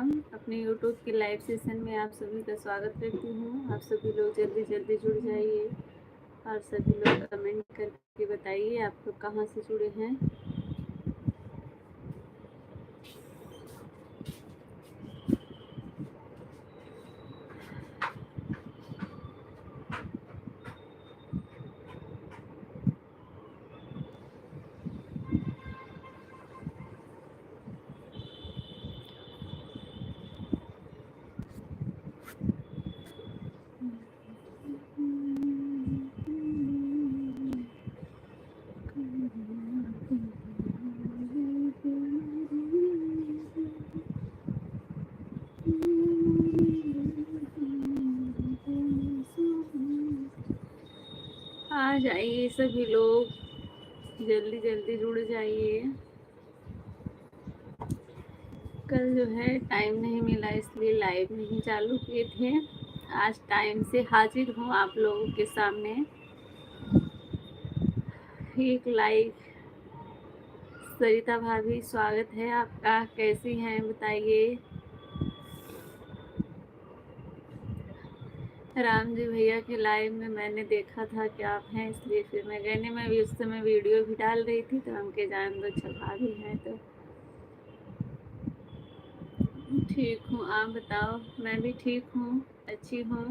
राम। अपने यूट्यूब के live session में आप सभी का स्वागत करती हूँ। आप सभी लोग जल्दी जल्दी जुड़ जाइए और सभी लोग कमेंट करके बताइए आप लोग कहाँ से जुड़े हैं। आ जाइए सभी लोग, जल्दी जल्दी जुड़ जाइए। कल जो है टाइम नहीं मिला इसलिए लाइव नहीं चालू किए थे। आज टाइम से हाजिर हूँ आप लोगों के सामने। एक लाइव। सरिता भाभी स्वागत है आपका, कैसी हैं बताइए। राम जी भैया के लाइव में मैंने देखा था कि आप हैं, इसलिए फिर मैं भी उस समय वीडियो भी डाल रही थी तो हमके जान दो छपा भी हैं। तो ठीक हूँ, आप बताओ। मैं भी ठीक हूँ, अच्छी हूँ।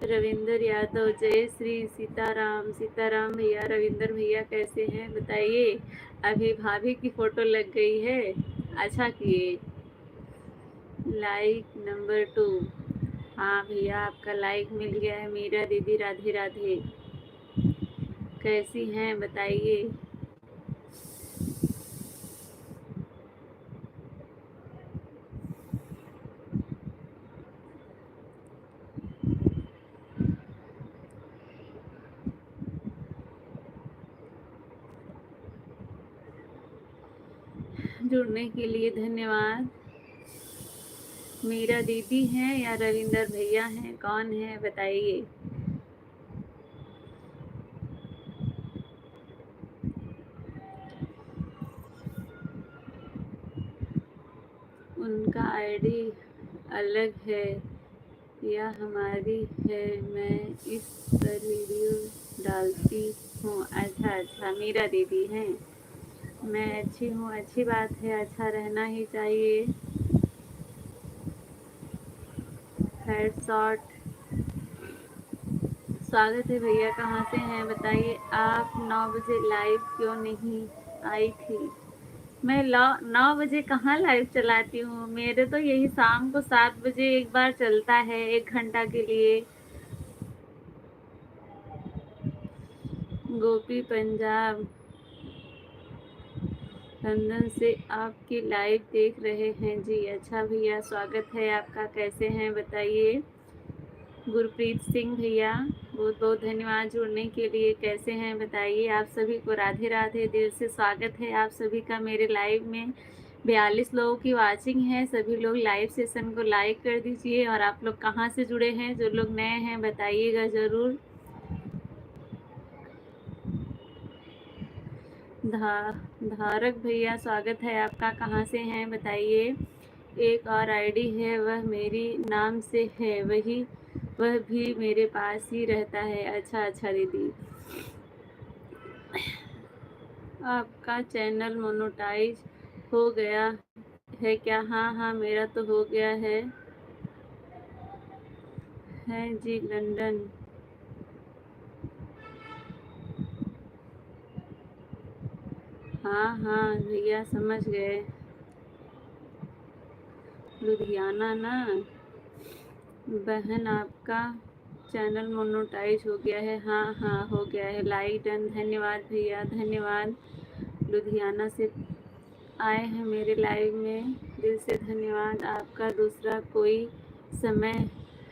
रविंदर यादव, जय श्री सीताराम। सीताराम भैया, रविंदर भैया कैसे हैं बताइए। अभी भाभी की फोटो लग गई है, अच्छा किए। Like number 2। हाँ भैया, आपका लाइक मिल गया है। मीरा दीदी, राधे राधे, कैसी हैं बताइए। जुड़ने के लिए धन्यवाद। मीरा दीदी हैं या रविंदर भैया हैं, कौन है बताइए। उनका आईडी अलग है या हमारी है, मैं इस पर वीडियो डालती हूँ। अच्छा अच्छा, मीरा दीदी हैं। मैं अच्छी हूँ, अच्छी बात है, अच्छा रहना ही चाहिए। हेडशॉट स्वागत है भैया, कहाँ से हैं बताइए। आप 9 बजे लाइव क्यों नहीं आई थी। मैं 9 बजे कहाँ लाइव चलाती हूँ, मेरे तो यही शाम को 7 बजे एक बार चलता है, 1 घंटा के लिए। गोपी पंजाब लंदन से आपकी लाइव देख रहे हैं जी। अच्छा भैया, स्वागत है आपका, कैसे हैं बताइए। गुरप्रीत सिंह भैया, बहुत बहुत धन्यवाद जुड़ने के लिए, कैसे हैं बताइए। आप सभी को राधे राधे, दिल से स्वागत है आप सभी का मेरे लाइव में। 42 लोगों की वाचिंग है, सभी लोग लाइव सेशन को लाइक कर दीजिए। और आप लोग कहाँ से जुड़े हैं, जो लोग नए हैं बताइएगा ज़रूर। धारक भैया, स्वागत है आपका, कहाँ से हैं बताइए। एक और आईडी है, वह मेरी नाम से है, वह भी मेरे पास ही रहता है। अच्छा अच्छा दीदी, आपका चैनल मोनेटाइज हो गया है क्या। हाँ हाँ, मेरा तो हो गया है जी। लंदन, हाँ हाँ भैया समझ गए। लुधियाना ना। बहन, आपका चैनल मोनेटाइज हो गया है। हाँ हाँ हो गया है, लाइक डन, धन्यवाद भैया, धन्यवाद। लुधियाना से आए हैं मेरे लाइव में, दिल से धन्यवाद आपका। दूसरा कोई समय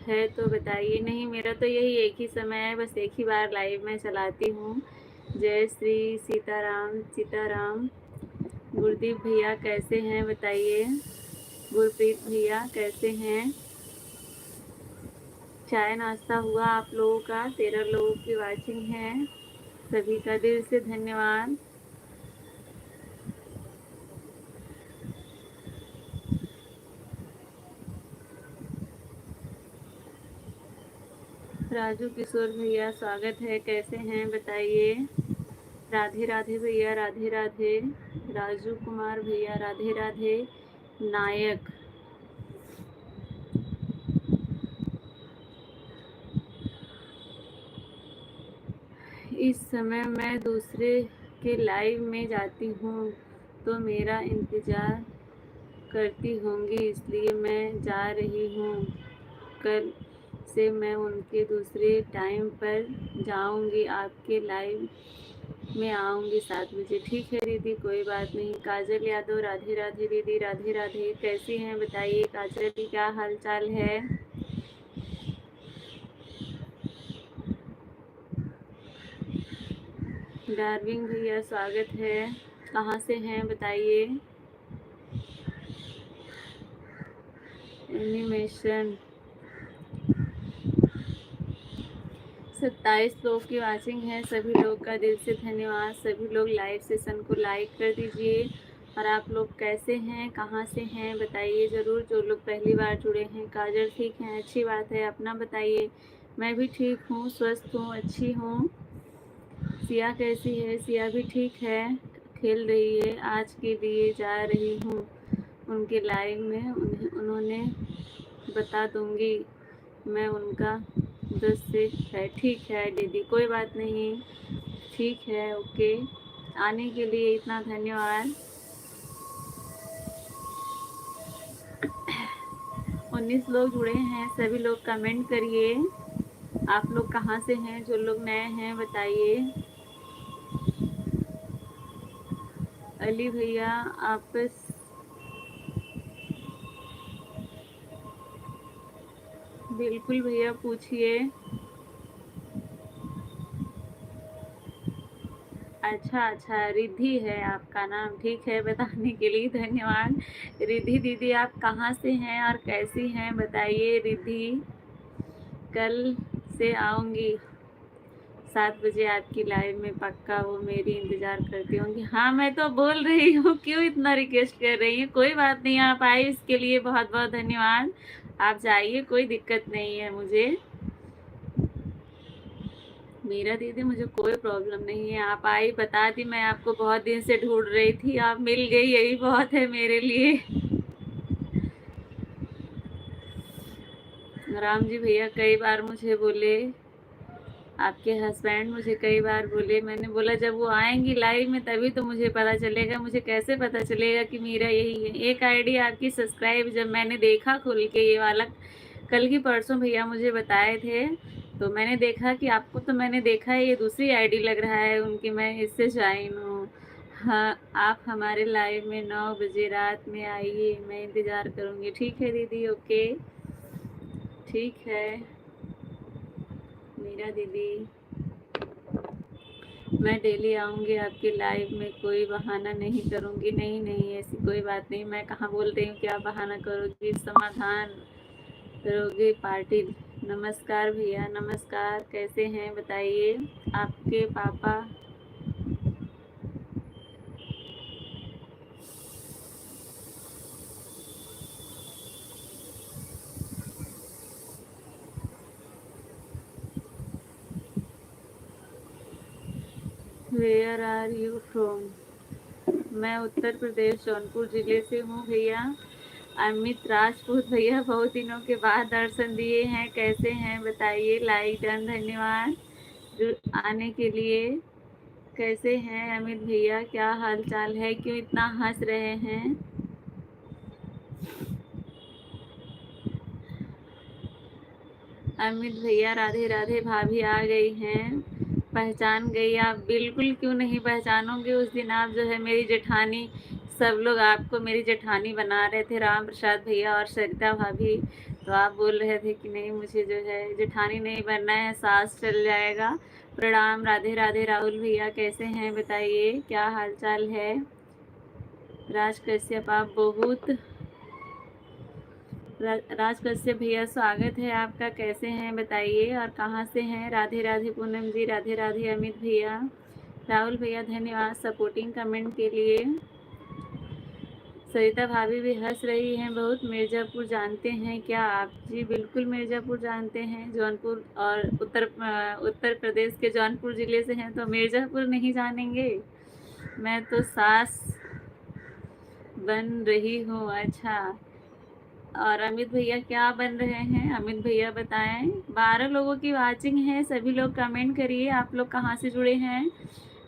है तो बताइए। नहीं, मेरा तो यही एक ही समय है, बस एक ही बार लाइव में चलाती हूँ। जय श्री सीताराम। सीताराम। गुरदीप भैया कैसे हैं बताइए। गुरप्रीत भैया कैसे हैं। चाय नाश्ता हुआ आप लोगों का। 13 लोगों की वाचिंग है, सभी का दिल से धन्यवाद। राजू किशोर भैया स्वागत है, कैसे हैं बताइए। राधे राधे भैया, राधे राधे। राजू कुमार भैया राधे राधे। नायक इस समय मैं दूसरे के लाइव में जाती हूँ तो मेरा इंतज़ार करती होंगी, इसलिए मैं जा रही हूँ। कल से मैं उनके दूसरे टाइम पर जाऊँगी, आपके लाइव में आऊँगी 7 बजे। ठीक है दीदी, कोई बात नहीं। काजल यादव राधे राधे दीदी, राधे राधे। कैसी हैं बताइए काजल, क्या हाल चाल है। डार्विंग भैया स्वागत है, कहाँ से हैं बताइए। एनिमेशन 27 लोग की वाचिंग है, सभी लोग का दिल से धन्यवाद। सभी लोग लाइव सेशन को लाइक कर दीजिए। और आप लोग कैसे हैं, कहाँ से हैं बताइए ज़रूर। जो लोग पहली बार जुड़े हैं। काजल ठीक हैं, अच्छी बात है, अपना बताइए। मैं भी ठीक हूँ, स्वस्थ हूँ, अच्छी हूँ। सिया कैसी है, सिया भी ठीक है, खेल रही है। आज के लिए जा रही हूँ उनके लाइव में, उन्होंने बता दूँगी मैं उनका 10 से है। ठीक है दीदी, कोई बात नहीं, ठीक है, ओके। आने के लिए इतना धन्यवाद। 19 लोग जुड़े हैं, सभी लोग कमेंट करिए। आप लोग कहाँ से हैं, जो लोग नए हैं बताइए। अली भैया आपस बिल्कुल भैया पूछिए। अच्छा, रिद्धि है आपका नाम, ठीक है, बताने के लिए धन्यवाद। रिद्धि दीदी आप कहाँ से हैं और कैसी हैं बताइए। रिद्धि कल से आऊँगी 7 बजे आपकी लाइव में, पक्का वो मेरी इंतज़ार करती होंगी। हाँ मैं तो बोल रही हूँ, क्यों इतना रिक्वेस्ट कर रही हैं। कोई बात नहीं, आप आए इसके लिए बहुत बहुत धन्यवाद। आप जाइए, कोई दिक्कत नहीं है मुझे। मेरा दीदी मुझे कोई प्रॉब्लम नहीं है, आप आई, बता दी, मैं आपको बहुत दिन से ढूंढ रही थी, आप मिल गई, यही बहुत है मेरे लिए। राम जी भैया कई बार मुझे बोले, आपके हस्बैंड मुझे कई बार बोले, मैंने बोला जब वो आएंगी लाइव में तभी तो मुझे पता चलेगा। मुझे कैसे पता चलेगा कि मेरा यही है। एक आईडी आपकी सब्सक्राइब जब मैंने देखा खुल के, ये वाला कल की परसों भैया मुझे बताए थे, तो मैंने देखा कि आपको तो मैंने देखा है, ये दूसरी आईडी लग रहा है उनकी, मैं इससे ज्वाइन हूँ। हाँ आप हमारे लाइव में 9 बजे रात में आइए, मैं इंतज़ार करूँगी। ठीक है दीदी, ओके, ठीक है मीरा दीदी, मैं डेली आऊँगी आपकी लाइव में, कोई बहाना नहीं करूँगी। नहीं नहीं, ऐसी कोई बात नहीं, मैं कहाँ बोल रही हूँ क्या बहाना करोगी, समाधान करोगे पार्टी। नमस्कार भैया, नमस्कार, कैसे हैं बताइए। आपके पापा वेयर आर यू फ्रॉम। मैं उत्तर प्रदेश जौनपुर ज़िले से हूँ भैया। अमित राजपूत भैया बहुत दिनों के बाद दर्शन दिए हैं, कैसे हैं बताइए। लाइक डन, धन्यवाद आने के लिए। कैसे हैं अमित भैया, क्या हाल चाल है, क्यों इतना हंस रहे हैं। अमित भैया राधे राधे, भाभी आ गई हैं, पहचान गई आप। बिल्कुल, क्यों नहीं पहचानोगे, उस दिन आप जो है मेरी जेठानी, सब लोग आपको मेरी जेठानी बना रहे थे, राम प्रसाद भैया और सरिता भाभी, तो आप बोल रहे थे कि नहीं मुझे जो है जेठानी नहीं बनना है, सास चल जाएगा। प्रणाम, राधे राधे। राहुल भैया कैसे हैं बताइए, क्या हाल चाल है। राज कश्यप आप बहुत राज कश्यप भैया स्वागत है आपका, कैसे हैं बताइए और कहाँ से हैं। राधे राधे पूनम जी, राधे राधे अमित भैया। राहुल भैया धन्यवाद सपोर्टिंग कमेंट के लिए। सरिता भाभी भी हंस रही हैं बहुत। मिर्ज़ापुर जानते हैं क्या आप? जी बिल्कुल मिर्ज़ापुर जानते हैं। जौनपुर और उत्तर प्रदेश के जौनपुर ज़िले से हैं तो मिर्ज़ापुर नहीं जानेंगे? मैं तो सास बन रही हूँ। अच्छा, और अमित भैया क्या बन रहे हैं? अमित भैया बताएं। 12 लोगों की वाचिंग है, सभी लोग कमेंट करिए आप लोग कहाँ से जुड़े हैं,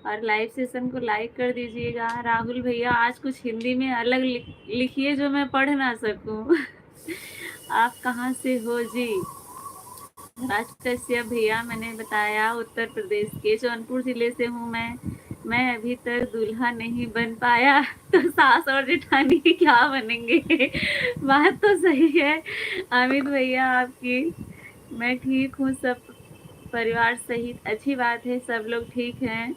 और लाइव सेशन को लाइक कर दीजिएगा। राहुल भैया आज कुछ हिंदी में अलग लिखिए जो मैं पढ़ ना सकूं। आप कहाँ से हो जी? राज कश्यप भैया मैंने बताया उत्तर प्रदेश के जौनपुर जिले से हूँ मैं अभी तक दूल्हा नहीं बन पाया तो सास और जेठानी क्या बनेंगे? बात तो सही है अमित भैया आपकी। मैं ठीक हूँ, सब परिवार सहित। अच्छी बात है, सब लोग ठीक हैं।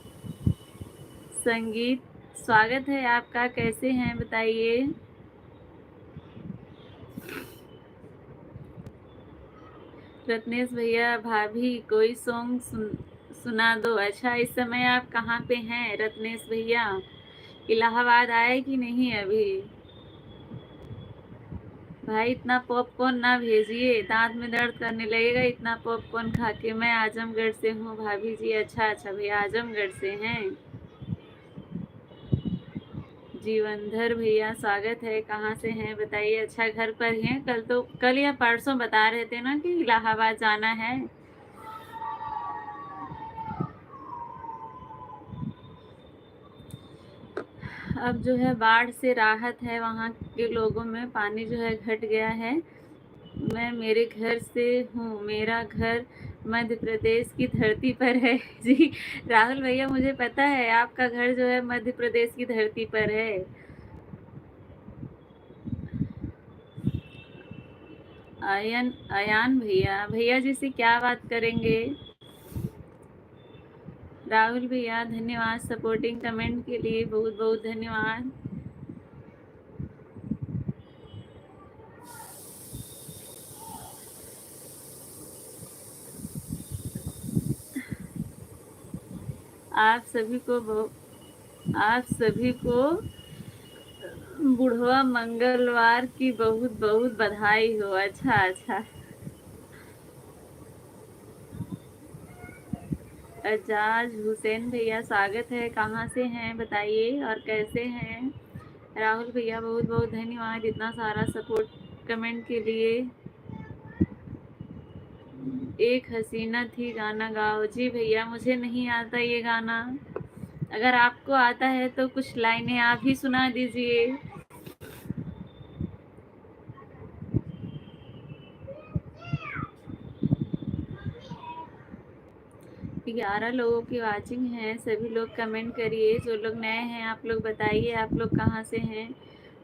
संगीत स्वागत है आपका, कैसे हैं बताइए। रत्नेश भैया भाभी कोई सॉन्ग सुना दो। अच्छा, इस समय आप कहाँ पे हैं रत्नेश भैया? इलाहाबाद आए कि नहीं अभी? भाई इतना पॉपकॉर्न ना भेजिए, दांत में दर्द करने लगेगा इतना पॉपकॉर्न खा के। मैं आजमगढ़ से हूँ भाभी जी। अच्छा अच्छा भैया आजमगढ़ से हैं। जीवनधर भैया स्वागत है, कहाँ से हैं बताइए। अच्छा घर पर हैं? कल या परसों बता रहे थे ना कि इलाहाबाद जाना है। अब जो है बाढ़ से राहत है, वहाँ के लोगों में पानी जो है घट गया है। मैं मेरे घर से हूँ, मेरा घर मध्य प्रदेश की धरती पर है। जी राहुल भैया मुझे पता है आपका घर जो है मध्य प्रदेश की धरती पर है। अयान भैया, भैया जी से क्या बात करेंगे? राहुल भैया धन्यवाद सपोर्टिंग कमेंट के लिए, बहुत बहुत धन्यवाद। आप सभी को बुढ़वा मंगलवार की बहुत बहुत बधाई हो। अच्छा अच्छा। एजाज हुसैन भैया स्वागत है, कहाँ से हैं बताइए और कैसे हैं? राहुल भैया बहुत बहुत धन्यवाद इतना सारा सपोर्ट कमेंट के लिए। एक हसीना थी गाना गाओ। जी भैया मुझे नहीं आता ये गाना, अगर आपको आता है तो कुछ लाइनें आप ही सुना दीजिए। 11 लोगों की वाचिंग है, सभी लोग कमेंट करिए। जो लोग नए हैं आप लोग बताइए आप लोग कहाँ से हैं।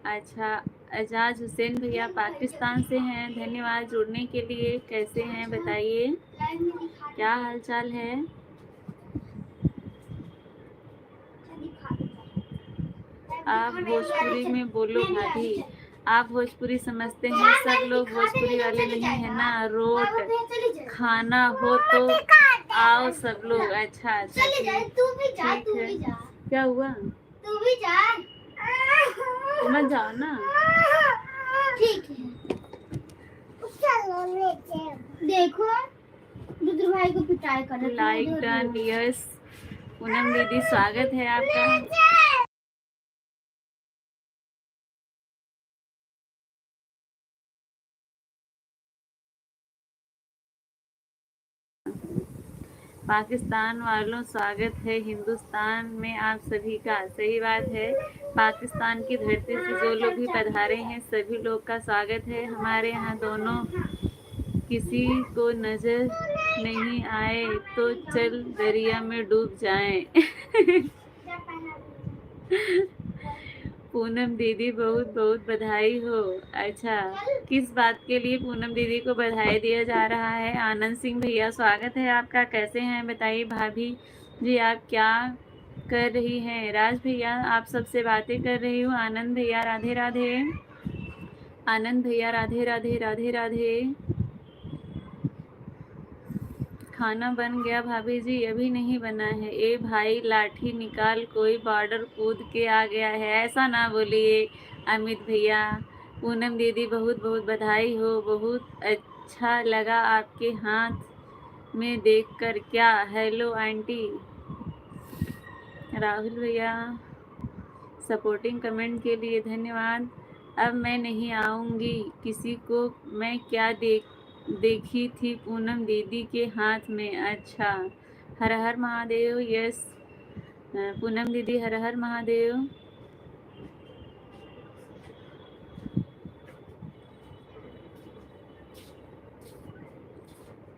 अच्छा, एजाज हुसैन भैया पाकिस्तान से हैं, धन्यवाद जुड़ने के लिए। कैसे हैं बताइए, क्या हालचाल है? आप भोजपुरी में बोलो भाभी, आप भोजपुरी समझते हैं? सब लोग भोजपुरी वाले नहीं है ना। रोट खाना हो तो आओ सब लोग। अच्छा अच्छा ठीक है। क्या हुआ? तू भी जा, मत जाओ ना। ठीक है देखो रुद्र भाई को पिटाई कर रहे। Like done, yes. पूनम दीदी स्वागत है आपका। पाकिस्तान वालों स्वागत है हिंदुस्तान में आप सभी का। सही बात है, पाकिस्तान की धरती से जो लोग भी पधारे हैं सभी लोग का स्वागत है। हमारे यहाँ दोनों किसी को नजर नहीं आए तो चल दरिया में डूब जाएं। पूनम दीदी बहुत बहुत बधाई हो। अच्छा, किस बात के लिए पूनम दीदी को बधाई दिया जा रहा है? आनंद सिंह भैया स्वागत है आपका, कैसे हैं बताइए। भाभी जी आप क्या कर रही हैं? राज भैया आप सबसे बातें कर रही हूँ। आनंद भैया राधे राधे। आनंद भैया राधे राधे राधे राधे। खाना बन गया भाभी जी? अभी नहीं बना है। ए भाई लाठी निकाल, कोई बॉर्डर कूद के आ गया है, ऐसा ना बोलिए। अमित भैया, पूनम दीदी बहुत बहुत बधाई हो, बहुत अच्छा लगा आपके हाथ में देखकर। क्या हेलो आंटी। राहुल भैया सपोर्टिंग कमेंट के लिए धन्यवाद। अब मैं नहीं आऊँगी किसी को, मैं क्या देखी थी पूनम दीदी के हाथ में। अच्छा, हर हर महादेव। यस पूनम दीदी, हर हर महादेव।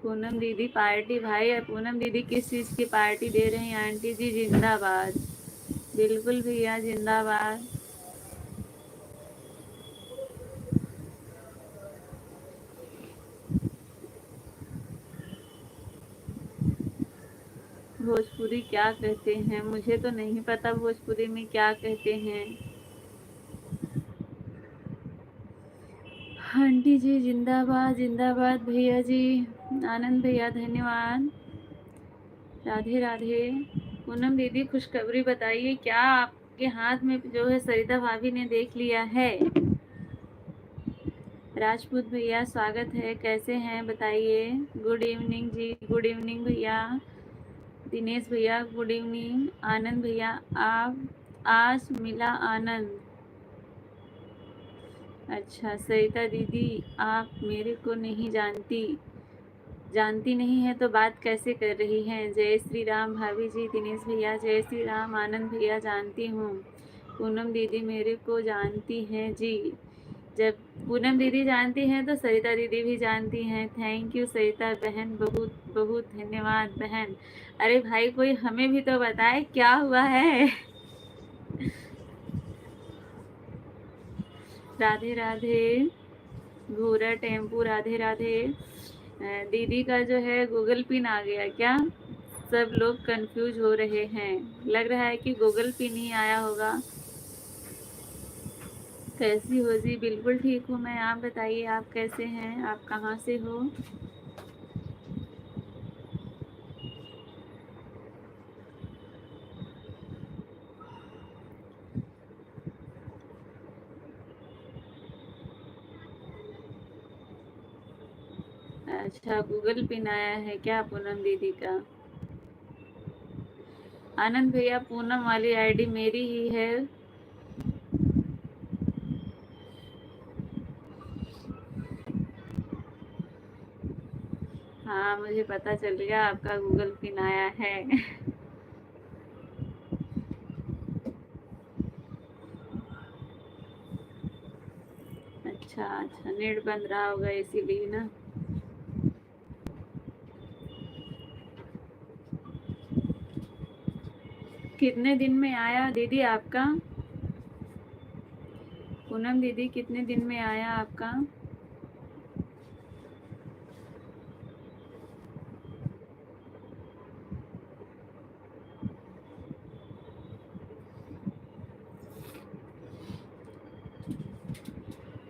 पूनम दीदी पार्टी भाई, पूनम दीदी किस चीज़ की पार्टी दे रही हैं आंटी जी? जिंदाबाद। बिल्कुल भैया जिंदाबाद। भोजपुरी क्या कहते हैं? मुझे तो नहीं पता भोजपुरी में क्या कहते हैं। आंटी जी जिंदाबाद जिंदाबाद। भैया जी, आनंद भैया धन्यवाद। राधे राधे। पूनम दीदी खुशखबरी बताइए, क्या आपके हाथ में जो है सरिता भाभी ने देख लिया है? राजपूत भैया स्वागत है, कैसे हैं बताइए। गुड इवनिंग जी, गुड इवनिंग भैया। दिनेश भैया गुड इवनिंग। आनंद भैया, आप आज मिला आनंद। अच्छा, सरिता दीदी आप मेरे को नहीं जानती नहीं है तो बात कैसे कर रही हैं? जय श्री राम भाभी जी। दिनेश भैया जय श्री राम। आनंद भैया जानती हूँ। पूनम दीदी मेरे को जानती हैं जी। जब पूनम दीदी जानती हैं तो सरिता दीदी भी जानती हैं। थैंक यू सरिता बहन, बहुत बहुत धन्यवाद बहन। अरे भाई कोई हमें भी तो बताए क्या हुआ है। राधे राधे। घोरा टेम्पू राधे राधे। दीदी का जो है गूगल पिन आ गया क्या? सब लोग कंफ्यूज हो रहे हैं, लग रहा है कि गूगल पिन ही आया होगा। कैसी हो जी? बिल्कुल ठीक हूँ मैं, आप बताइए आप कैसे हैं, आप कहाँ से हो? अच्छा, गूगल पिन आया है क्या पूनम दीदी का? आनंद भैया पूनम वाली आईडी मेरी ही है। हाँ मुझे पता चल गया आपका गूगल पिन आया है। अच्छा अच्छा, नेट बंद रहा होगा इसीलिए ना। कितने दिन में आया दीदी आपका? पूनम दीदी कितने दिन में आया आपका?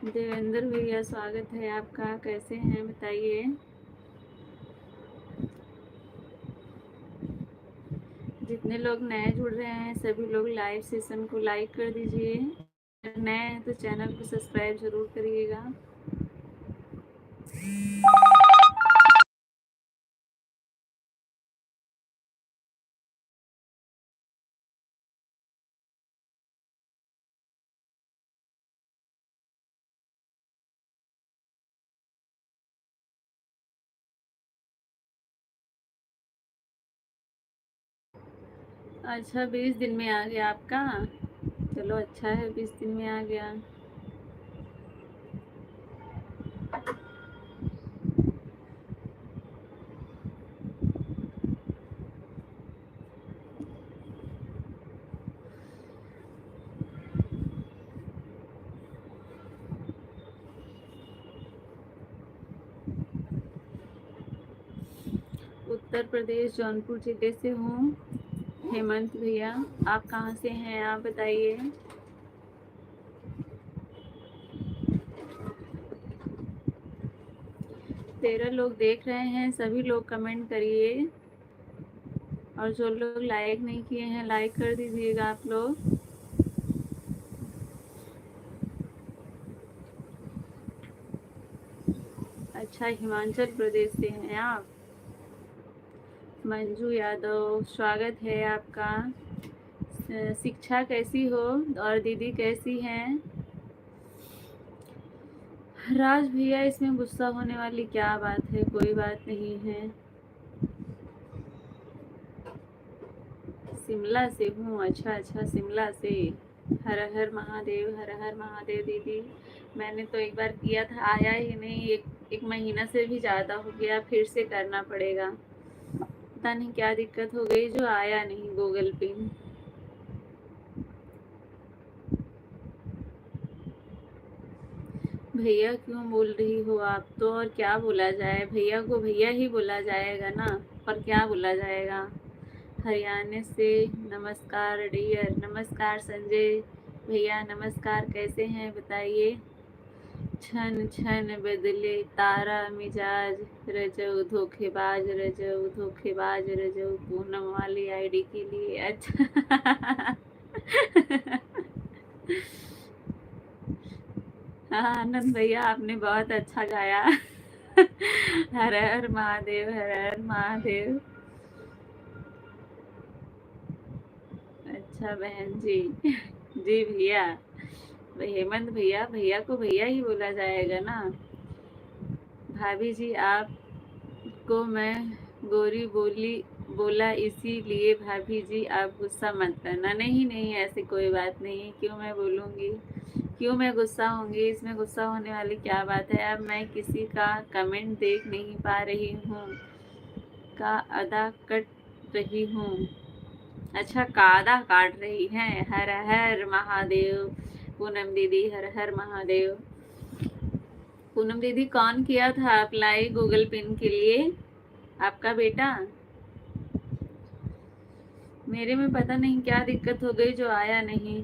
देवेंद्र भैया स्वागत है आपका, कैसे हैं बताइए। जितने लोग नए जुड़ रहे हैं सभी लोग लाइव सेशन को लाइक कर दीजिए। अगर नए हैं तो चैनल को सब्सक्राइब जरूर करिएगा। अच्छा, 20 दिन में आ गया आपका? चलो अच्छा है, 20 दिन में आ गया। उत्तर प्रदेश जौनपुर जिले से हूँ। हेमंत भैया, आप कहाँ से हैं आप बताइए। 13 लोग देख रहे हैं, सभी लोग कमेंट करिए। और जो लोग लाइक नहीं किए हैं लाइक कर दीजिएगा आप लोग। अच्छा, हिमाचल प्रदेश से हैं आप। मंजू यादव, स्वागत है आपका। शिक्षा कैसी हो और दीदी कैसी हैं? राज भैया, इसमें गुस्सा होने वाली क्या बात है, कोई बात नहीं है। शिमला से हूँ। अच्छा अच्छा, शिमला से। हर हर महादेव, हर हर महादेव दीदी। मैंने तो एक बार किया था, आया ही नहीं। एक महीना से भी ज़्यादा हो गया, फिर से करना पड़ेगा। पता नहीं क्या दिक्कत हो गई जो आया नहीं गूगल पे। भैया क्यों बोल रही हो आप तो, और क्या बोला जाए? भैया को भैया ही बोला जाएगा ना, और क्या बोला जाएगा। हरियाणा से नमस्कार डियर। नमस्कार संजय भैया, नमस्कार। कैसे हैं बताइए? छन छन बदले तारा मिजाज, रजऊ धोखेबाज, रजऊ धोखेबाज, रजऊ। पूनम वाली आईडी के लिए। अच्छा। हाँ आनंद भैया, आपने बहुत अच्छा गाया। हर हर महादेव, हर हर महादेव। अच्छा बहन जी। जी भैया। हेमंत भैया, भैया को भैया ही बोला जाएगा ना। भाभी जी, आपको मैं गोरी बोला इसीलिए भाभी जी आप गुस्सा मत करना। नहीं नहीं, ऐसी कोई बात नहीं। क्यों मैं बोलूँगी, क्यों मैं गुस्सा होंगी? इसमें गुस्सा होने वाली क्या बात है? अब मैं किसी का कमेंट देख नहीं पा रही हूँ, का अदा कट रही हूँ। अच्छा, कादा काट रही हैं। हर हर महादेव। पूनम दीदी, हर हर महादेव। पूनम दीदी, कौन किया था अप्लाई गूगल पिन के लिए? आपका बेटा? मेरे में पता नहीं क्या दिक्कत हो गई जो आया नहीं।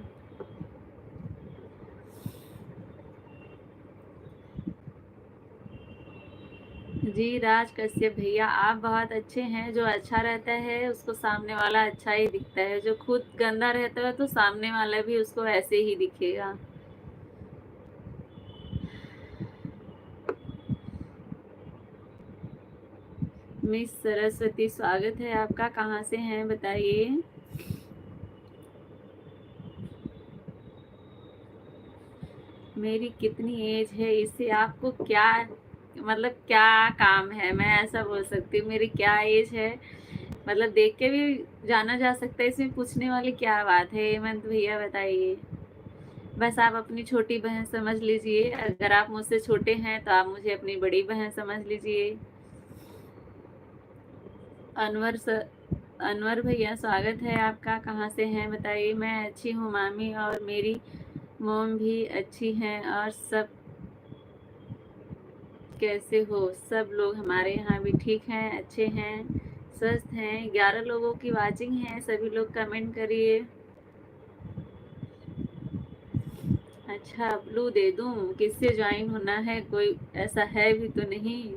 जी राज कश्यप भैया, आप बहुत अच्छे हैं। जो अच्छा रहता है उसको सामने वाला अच्छा ही दिखता है, जो खुद गंदा रहता है तो सामने वाला भी उसको ऐसे ही दिखेगा। मिस सरस्वती, स्वागत है आपका। कहाँ से हैं बताइए? मेरी कितनी एज है, इससे आपको क्या मतलब क्या काम है? मैं ऐसा बोल सकती हूँ मेरी क्या एज है, मतलब देख के भी जाना जा सकता है। इसमें पूछने वाली क्या बात है? हेमंत भैया बताइए। बस आप अपनी छोटी बहन समझ लीजिए। अगर आप मुझसे छोटे हैं तो आप मुझे अपनी बड़ी बहन समझ लीजिए। अनवर सर, अनवर भैया, स्वागत है आपका। कहाँ से हैं बताइए? मैं अच्छी हूँ मामी, और मेरी मोम भी अच्छी हैं। और सब कैसे हो? सब लोग हमारे यहाँ भी ठीक हैं, अच्छे हैं, स्वस्थ हैं। 11 लोगों की वाचिंग है, सभी लोग कमेंट करिए। अच्छा, ब्लू दे दूँ? किससे ज्वाइन होना है? कोई ऐसा है भी तो नहीं।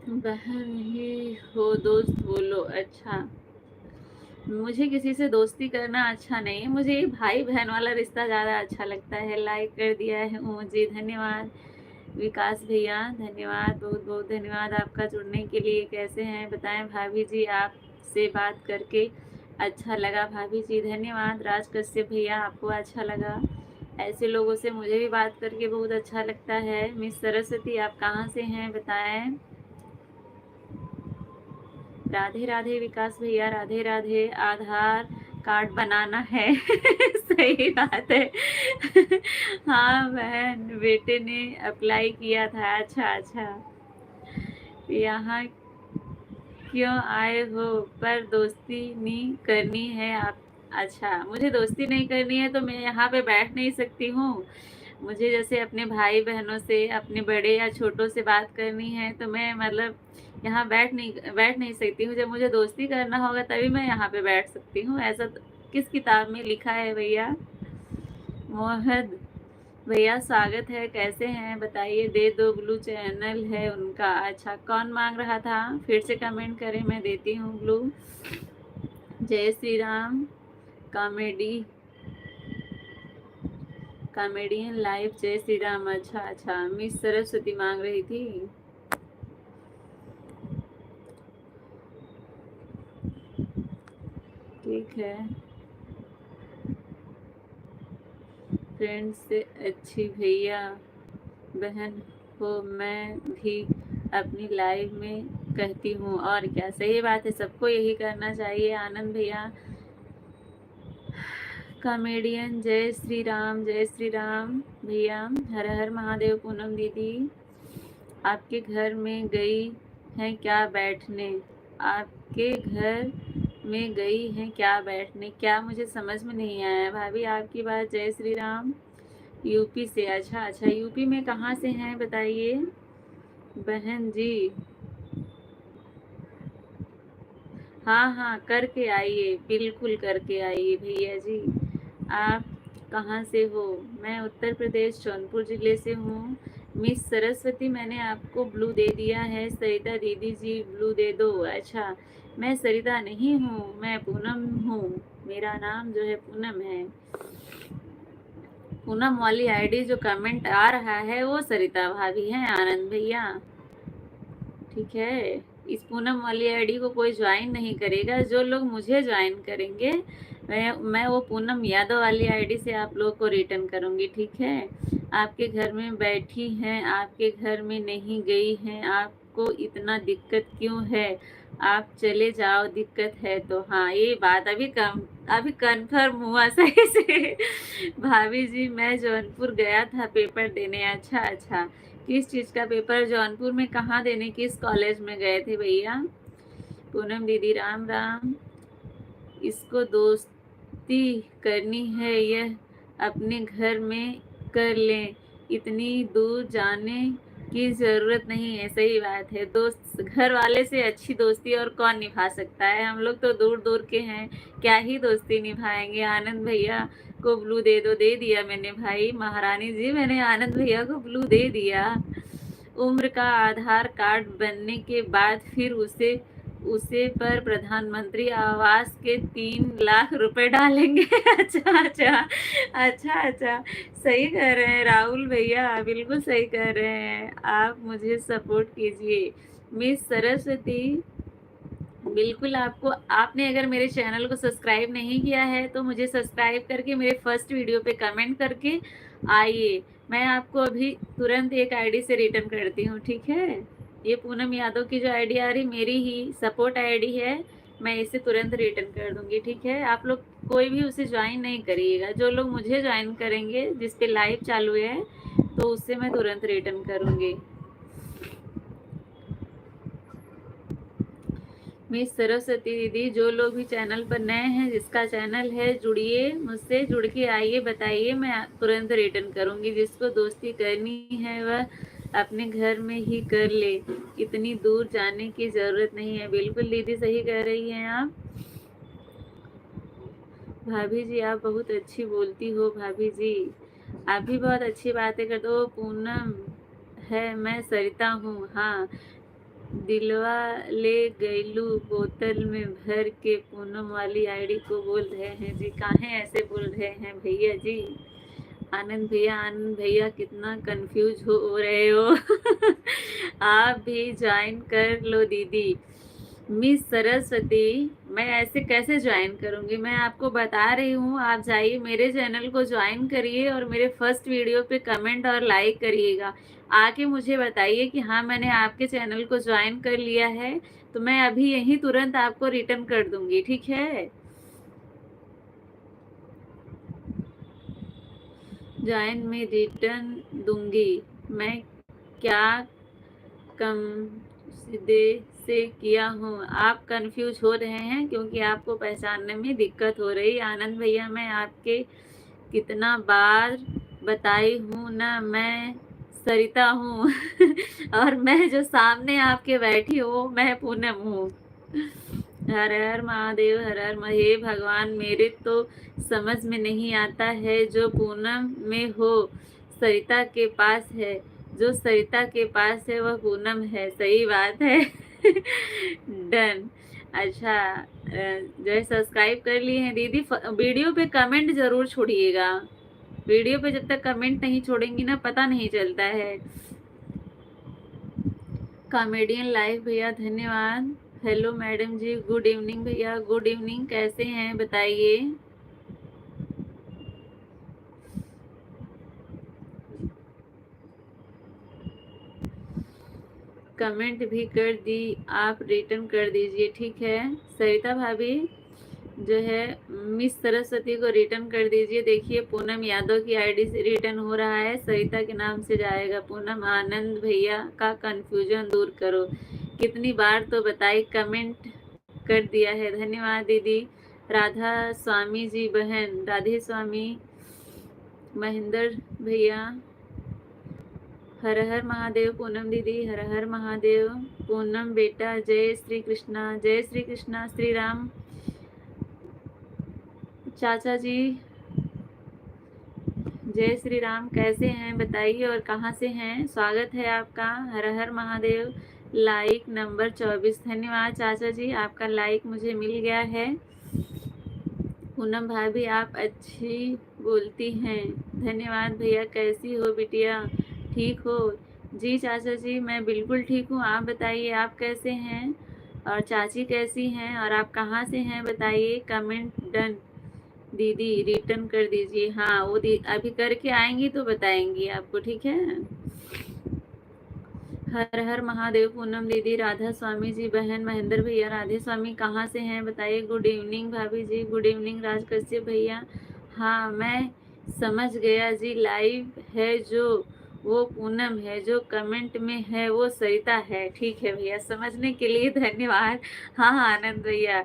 बहन ही हो, दोस्त बोलो। अच्छा, मुझे किसी से दोस्ती करना अच्छा नहीं है, मुझे भाई बहन वाला रिश्ता ज़्यादा अच्छा लगता है। लाइक कर दिया है जी, धन्यवाद। विकास भैया, धन्यवाद, बहुत बहुत धन्यवाद आपका जुड़ने के लिए। कैसे हैं बताएं भाभी जी? आपसे बात करके अच्छा लगा भाभी जी, धन्यवाद। राज कश्यप भैया, आपको अच्छा लगा? ऐसे लोगों से मुझे भी बात करके बहुत अच्छा लगता है। मिस सरस्वती, आप कहाँ से हैं बताएं? राधे राधे विकास भैया, राधे राधे। आधार कार्ड बनाना है। सही बात है। हाँ बहन, बेटे ने अप्लाई किया था। अच्छा अच्छा, यहाँ क्यों आए हो? पर दोस्ती नहीं करनी है आप? अच्छा, मुझे दोस्ती नहीं करनी है तो मैं यहाँ पे बैठ नहीं सकती हूँ? मुझे जैसे अपने भाई बहनों से, अपने बड़े या छोटों से बात करनी है तो मैं मतलब यहाँ बैठ नहीं सकती हूँ। जब मुझे दोस्ती करना होगा तभी मैं यहाँ पे बैठ सकती हूँ। ऐसा तो किस किताब में लिखा है भैया? मोहद भैया, स्वागत है। कैसे हैं बताइए? दे दो ब्लू, चैनल है उनका। अच्छा, कौन मांग रहा था? फिर से कमेंट करें, मैं देती हूँ ब्लू। जय Shri Ram. Comedy comedian live जय श्री राम। अच्छा अच्छा, मिस सरस्वती मांग रही थी। ठीक है, फ्रेंड से अच्छी भैया बहन हो मैं भी अपनी लाइव में कहती हूँ। और क्या, सही बात है, सबको यही करना चाहिए। आनंद भैया कॉमेडियन जय श्री राम, जय श्री राम भैया, हर हर महादेव। पूनम दीदी आपके घर में गई हैं क्या बैठने? आपके घर में गई हैं क्या बैठने? क्या, मुझे समझ में नहीं आया भाभी आपकी बात। जय श्री राम। यूपी से? अच्छा अच्छा, यूपी में कहाँ से हैं बताइए बहन जी। हाँ हाँ, करके आइए, बिल्कुल करके आइए भैया जी। आप कहाँ से हो? मैं उत्तर प्रदेश जौनपुर ज़िले से हूँ। मिस सरस्वती, मैंने आपको ब्लू दे दिया है। सरिता दीदी जी ब्लू दे दो। अच्छा, मैं सरिता नहीं हूँ, मैं पूनम हूँ। मेरा नाम जो है पूनम है। पूनम वाली आईडी जो कमेंट आ रहा है वो सरिता भाभी है, आनंद भैया। ठीक है, इस पूनम वाली आईडी को कोई ज्वाइन नहीं करेगा। जो लोग मुझे ज्वाइन करेंगे, मैं वो पूनम यादव वाली आईडी से आप लोग को रिटर्न करूँगी। ठीक है, आपके घर में बैठी हैं, आपके घर में नहीं गई हैं, आपको इतना दिक्कत क्यों है? आप चले जाओ, दिक्कत है तो। हाँ, ये बात अभी कन्फर्म हुआ सही से। भाभी जी, मैं जौनपुर गया था पेपर देने। अच्छा अच्छा, किस चीज़ का पेपर? जौनपुर में कहाँ देने, किस कॉलेज में गए थे भैया? पूनम दीदी राम राम। इसको दोस्ती करनी है, यह अपने घर में कर लें, इतनी दूर जाने की ज़रूरत नहीं है। सही बात है, दोस्त घर वाले से अच्छी दोस्ती और कौन निभा सकता है? हम लोग तो दूर दूर के हैं, क्या ही दोस्ती निभाएंगे। आनंद भैया को ब्लू दे दो। दे दिया मैंने भाई। महारानी जी, मैंने आनंद भैया को ब्लू दे दिया। उम्र का आधार कार्ड बनने के बाद फिर उसे उसे पर प्रधानमंत्री आवास के 3 लाख रुपए डालेंगे। अच्छा अच्छा, अच्छा अच्छा, सही कह रहे हैं राहुल भैया, बिल्कुल सही कह रहे हैं। आप मुझे सपोर्ट कीजिए। मिस सरस्वती, बिल्कुल आपको, आपने अगर मेरे चैनल को सब्सक्राइब नहीं किया है तो मुझे सब्सक्राइब करके मेरे फर्स्ट वीडियो पे कमेंट करके आइए। मैं आपको अभी तुरंत एक आईडी से रिटर्न करती हूँ। ठीक है, ये पूनम यादव की जो आईडी आ रही मेरी ही सपोर्ट आईडी है, मैं इसे तुरंत रिटर्न कर दूंगी। ठीक है, आप लोग कोई भी उसे ज्वाइन नहीं करिएगा। जो लोग मुझे ज्वाइन करेंगे, जिस पे लाइव चालू है, तो उससे मैं तुरंत रिटर्न करूँगी। मिस सरस्वती दीदी, जो लोग भी चैनल पर नए हैं, जिसका चैनल है, जुड़िए, मुझसे जुड़ के आइए, बताइए, मैं तुरंत रिटर्न करूँगी। जिसको दोस्ती करनी है वह अपने घर में ही कर ले, इतनी दूर जाने की ज़रूरत नहीं है। बिल्कुल दीदी, सही कह रही हैं आप। भाभी जी, आप बहुत अच्छी बोलती हो। भाभी जी, आप भी बहुत अच्छी बातें करते हो। पूनम है, मैं सरिता हूँ। हाँ, दिलवा ले गईलू बोतल में भर के। पूनम वाली आईडी को बोल रहे हैं जी। काहे ऐसे बोल रहे हैं भैया जी? आनंद भैया, आनंद भैया कितना कंफ्यूज हो रहे हो। आप भी ज्वाइन कर लो दीदी। मिस सरस्वती, मैं ऐसे कैसे ज्वाइन करूँगी? मैं आपको बता रही हूँ, आप जाइए मेरे चैनल को ज्वाइन करिए और मेरे फर्स्ट वीडियो पे कमेंट और लाइक करिएगा। आके मुझे बताइए कि हाँ, मैंने आपके चैनल को ज्वाइन कर लिया है, तो मैं अभी यहीं तुरंत आपको रिटर्न कर दूँगी। ठीक है, ज्वाइन में रिटर्न दूँगी। मैं क्या कम सीधे से किया हूँ? आप कंफ्यूज हो रहे हैं क्योंकि आपको पहचानने में दिक्कत हो रही। आनंद भैया, मैं आपके कितना बार बताई हूँ ना, मैं सरिता हूँ। और मैं जो सामने आपके बैठी हूँ, मैं पूनम हूँ। हर हर महादेव, हर हर हे भगवान, मेरे तो समझ में नहीं आता है। जो पूनम में हो सरिता के पास है, जो सरिता के पास है वह पूनम है। सही बात है। डन। अच्छा, जो है सब्सक्राइब कर लिए हैं दीदी, वीडियो पे कमेंट जरूर छोड़िएगा। वीडियो पे जब तक कमेंट नहीं छोड़ेंगी ना पता नहीं चलता है। कॉमेडियन लाइव भैया धन्यवाद। हेलो मैडम जी, गुड इवनिंग भैया, गुड इवनिंग, कैसे हैं बताइए। कमेंट भी कर दी, आप रिटर्न कर दीजिए, ठीक है। सरिता भाभी जो है मिस सरस्वती को रिटर्न कर दीजिए। देखिए पूनम यादव की आईडी से रिटर्न हो रहा है, सरिता के नाम से जाएगा। पूनम आनंद भैया का कंफ्यूजन दूर करो, कितनी बार तो बताई, कमेंट कर दिया है, धन्यवाद दीदी। राधा स्वामी जी बहन, राधे स्वामी, महेंद्र भैया, हर हर महादेव। पूनम दीदी हर हर महादेव। पूनम बेटा जय श्री कृष्णा, जय श्री कृष्णा, श्री राम। चाचा जी जय श्री राम, कैसे हैं बताइए और कहाँ से हैं, स्वागत है आपका, हर हर महादेव। लाइक नंबर 24, धन्यवाद चाचा जी, आपका लाइक मुझे मिल गया है। पूनम भाभी आप अच्छी बोलती हैं, धन्यवाद भैया। कैसी हो बिटिया, ठीक हो? जी चाचा जी मैं बिल्कुल ठीक हूँ, आप बताइए आप कैसे हैं, और चाची कैसी हैं, और आप कहाँ से हैं बताइए। कमेंट डन, दीदी रिटर्न कर दीजिए। हाँ वो अभी करके आएंगी तो बताएंगी आपको, ठीक है। हर हर महादेव। पूनम दीदी, राधा स्वामी जी बहन, महेंद्र भैया, राधे स्वामी, कहाँ से हैं बताइए। गुड इवनिंग भाभी जी, गुड इवनिंग राज कश्यप भैया। हाँ मैं समझ गया जी, लाइव है जो वो पूनम है, जो कमेंट में है वो सरिता है, ठीक है भैया, समझने के लिए धन्यवाद। हाँ हाँ आनंद भैया।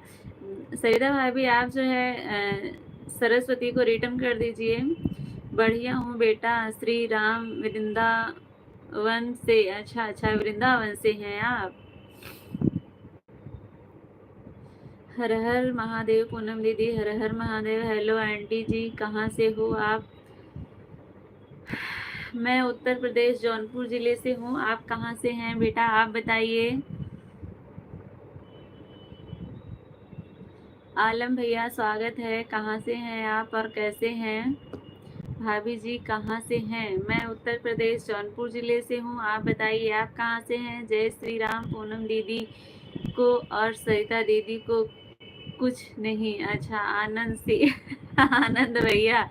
सरिता भाभी आप जो है सरस्वती को रिटर्न कर दीजिए। बढ़िया हूँ बेटा, श्री राम वृंदावन से। अच्छा अच्छा, वृंदावन से हैं आप। हर हर महादेव। पूनम दीदी हर हर महादेव। हेलो आंटी जी, कहाँ से हो आप? मैं उत्तर प्रदेश जौनपुर जिले से हूँ, आप कहाँ से हैं बेटा आप बताइए। आलम भैया स्वागत है, कहाँ से हैं आप और कैसे हैं? भाभी जी कहाँ से हैं? मैं उत्तर प्रदेश जौनपुर जिले से हूँ, आप बताइए आप कहाँ से हैं। जय श्री राम। पूनम दीदी को और सरिता दीदी को कुछ नहीं। अच्छा आनंद सी आनंद भैया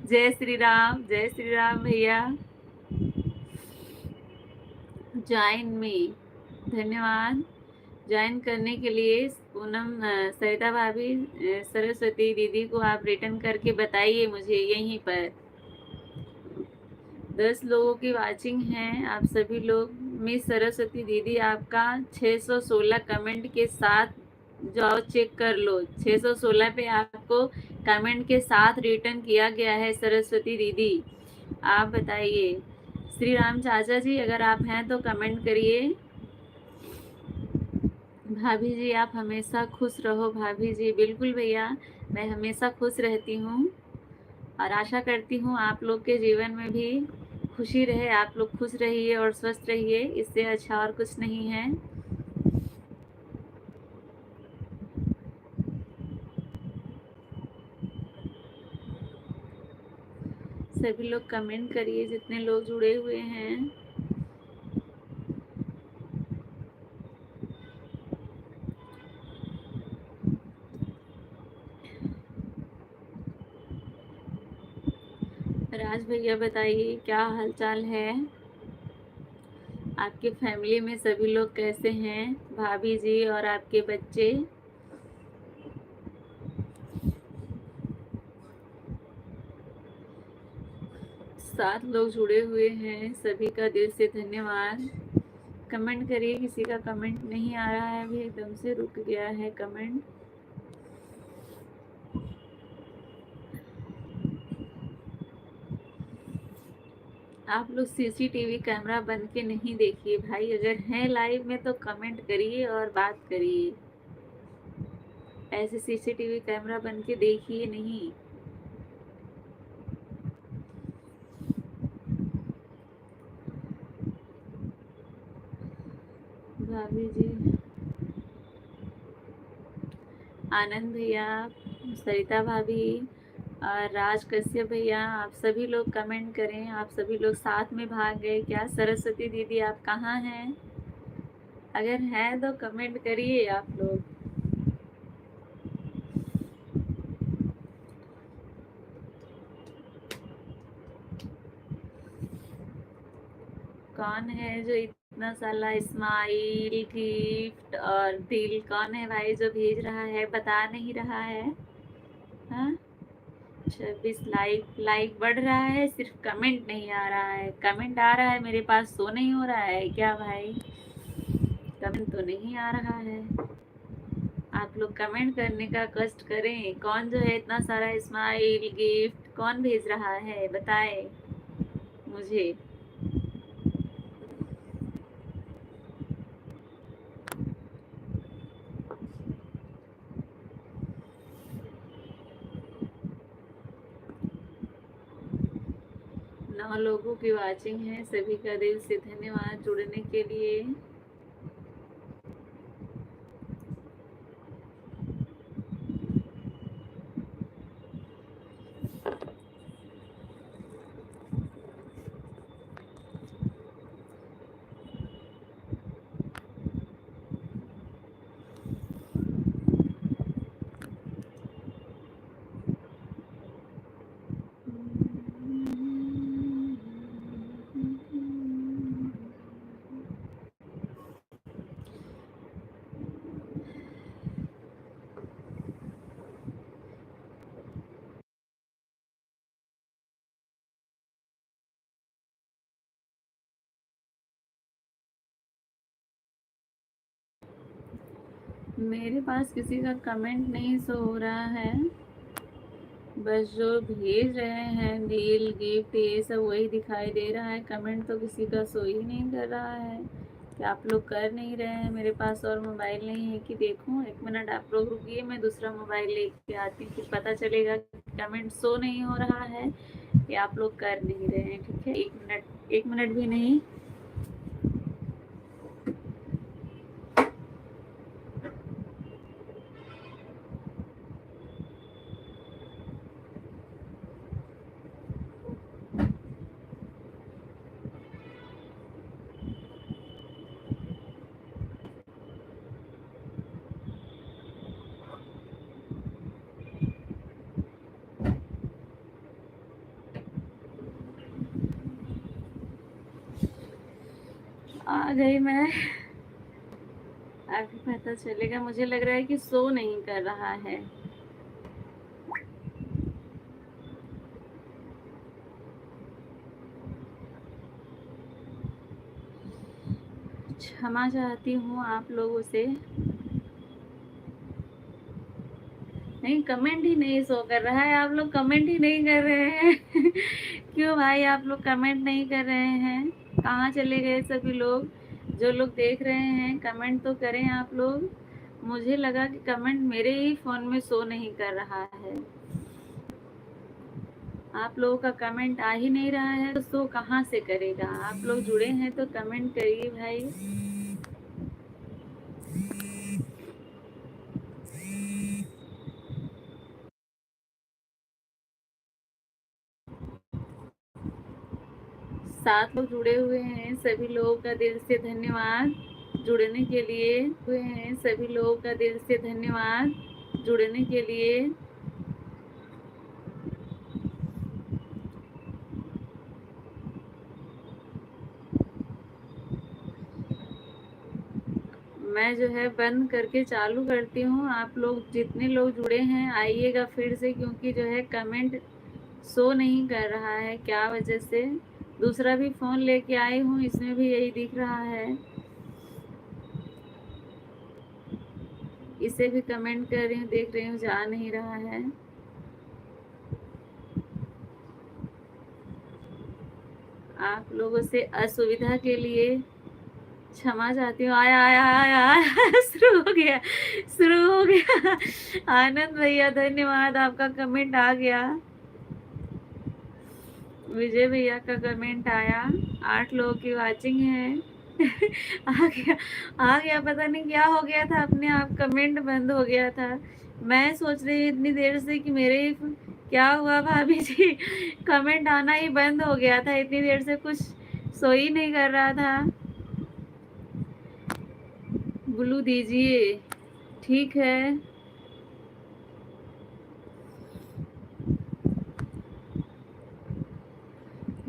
जय श्री राम, जय श्री राम भैया। ज्वाइन में धन्यवाद, ज्वाइन करने के लिए। पूनम सरिता भाभी सरस्वती दीदी को आप रिटर्न करके बताइए मुझे यहीं पर। 10 लोगों की वाचिंग है, आप सभी लोग। मिस सरस्वती दीदी आपका 616 कमेंट के साथ जाओ चेक कर लो, 616 पे आपको कमेंट के साथ रिटर्न किया गया है सरस्वती दीदी, आप बताइए। श्री राम चाचा जी अगर आप हैं तो कमेंट करिए। भाभी जी आप हमेशा खुश रहो। भाभी जी बिल्कुल भैया, मैं हमेशा खुश रहती हूँ और आशा करती हूँ आप लोग के जीवन में भी खुशी रहे, आप लोग खुश रहिए और स्वस्थ रहिए, इससे अच्छा और कुछ नहीं है। सभी लोग कमेंट करिए जितने लोग जुड़े हुए हैं। राज भैया बताइए क्या हालचाल है, आपके फैमिली में सभी लोग कैसे हैं, भाभी जी और आपके बच्चे। 7 लोग जुड़े हुए हैं, सभी का दिल से धन्यवाद। कमेंट करिए, किसी का कमेंट नहीं आ रहा है, अभी एकदम से रुक गया है कमेंट। आप लोग सीसीटीवी कैमरा बंद के नहीं देखिए भाई, अगर हैं लाइव में तो कमेंट करिए और बात करिए, ऐसे सीसीटीवी कैमरा बंद के देखिए नहीं। भाभी जी, आनंद भैया, सरिता भाभी, और राज कश्यप भैया, आप सभी लोग कमेंट करें। आप सभी लोग साथ में भाग गए क्या? सरस्वती दीदी आप कहाँ हैं? अगर हैं तो कमेंट करिए आप लोग। कौन है जो इतना साला स्माइल गिफ्ट और दिल, कौन है भाई जो भेज रहा है, बता नहीं रहा है? हाँ, 26 लाइक बढ़ रहा है, सिर्फ कमेंट नहीं आ रहा है। कमेंट आ रहा है मेरे पास, शो नहीं हो रहा है क्या भाई? कमेंट तो नहीं आ रहा है। आप लोग कमेंट करने का कष्ट करें। कौन जो है इतना सारा स्माइल गिफ्ट कौन भेज रहा है, बताए मुझे। 9 लोगों की वॉचिंग है, सभी का दिल से धन्यवाद जुड़ने के लिए। मेरे पास किसी का कमेंट नहीं शो हो रहा है, बस जो भेज रहे हैं डील गिफ्ट ये सब वही दिखाई दे रहा है। कमेंट तो किसी का शो ही नहीं कर रहा है। क्या आप लोग कर नहीं रहे हैं? मेरे पास और मोबाइल नहीं है कि देखूं? 1 मिनट आप लोग रुकिए, मैं दूसरा मोबाइल लेके आती हूँ, फिर पता चलेगा कि कमेंट शो नहीं हो रहा है या आप लोग कर नहीं रहे हैं। ठीक है, 1 मिनट भी नहीं। आ गई मैं, अभी पता चलेगा। मुझे लग रहा है कि शो नहीं कर रहा है। क्षमा चाहती हूँ आप लोगों से। नहीं, कमेंट ही नहीं शो कर रहा है। आप लोग कमेंट ही नहीं कर रहे हैं क्यों भाई आप लोग कमेंट नहीं कर रहे हैं? कहाँ चले गए सभी लोग? जो लोग देख रहे हैं कमेंट तो करें आप लोग। मुझे लगा कि कमेंट मेरे ही फ़ोन में शो नहीं कर रहा है। आप लोगों का कमेंट आ ही नहीं रहा है तो शो कहाँ से करेगा? आप लोग जुड़े हैं तो कमेंट करिए भाई। सात लोग जुड़े हुए हैं, सभी लोगों का दिल से धन्यवाद जुड़ने के लिए। हुए हैं सभी लोगों का दिल से धन्यवाद जुड़ने के लिए। मैं जो है बंद करके चालू करती हूँ। आप लोग जितने लोग जुड़े हैं आइएगा फिर से, क्योंकि जो है कमेंट शो नहीं कर रहा है क्या वजह से। दूसरा भी फ़ोन लेके आई हूँ, इसमें भी यही दिख रहा है। इसे भी कमेंट कर रही हूँ, देख रही हूँ जा नहीं रहा है। आप लोगों से असुविधा के लिए क्षमा चाहती हूँ। आया आया आया आया शुरू हो गया, शुरू हो गया। आनंद भैया धन्यवाद, आपका कमेंट आ गया। विजय भैया का कमेंट आया। 8 लोगों की वाचिंग है आ गया, आ गया। पता नहीं क्या हो गया था, अपने आप कमेंट बंद हो गया था। मैं सोच रही इतनी देर से कि क्या हुआ भाभी जी? कमेंट आना ही बंद हो गया था, इतनी देर से कुछ सो ही नहीं कर रहा था। ब्लू दीजिए, ठीक है।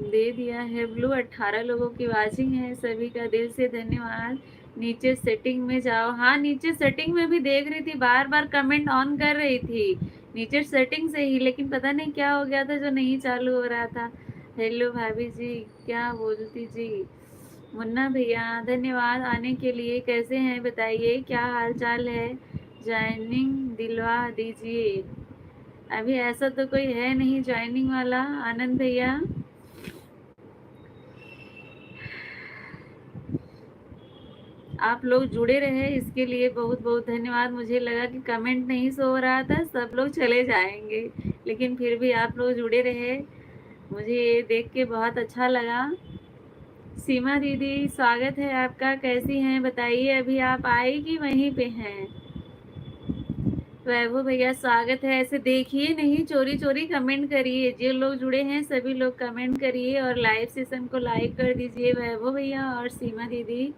दे दिया है ब्लू। 18 लोगों की वाचिंग है, सभी का दिल से धन्यवाद। नीचे सेटिंग में जाओ। हाँ, नीचे सेटिंग में भी देख रही थी, बार बार कमेंट ऑन कर रही थी नीचे सेटिंग से ही, लेकिन पता नहीं क्या हो गया था जो नहीं चालू हो रहा था। हेलो भाभी जी, क्या बोलती जी? मुन्ना भैया धन्यवाद आने के लिए। कैसे हैं बताइए, क्या हाल चाल है? ज्वाइनिंग दिलवा दीजिए। अभी ऐसा तो कोई है नहीं ज्वाइनिंग वाला। आनंद भैया आप लोग जुड़े रहे, इसके लिए बहुत बहुत धन्यवाद। मुझे लगा कि कमेंट नहीं सो रहा था, सब लोग चले जाएंगे, लेकिन फिर भी आप लोग जुड़े रहे, मुझे ये देख के बहुत अच्छा लगा। सीमा दीदी स्वागत है आपका, कैसी हैं बताइए? अभी आप आई कि वहीं पे हैं? वैभव भैया स्वागत है। ऐसे देखिए नहीं, चोरी चोरी कमेंट करिए। जो लोग जुड़े हैं सभी लोग कमेंट करिए और लाइव सेशन को लाइक कर दीजिए। वैभव भैया और सीमा दीदी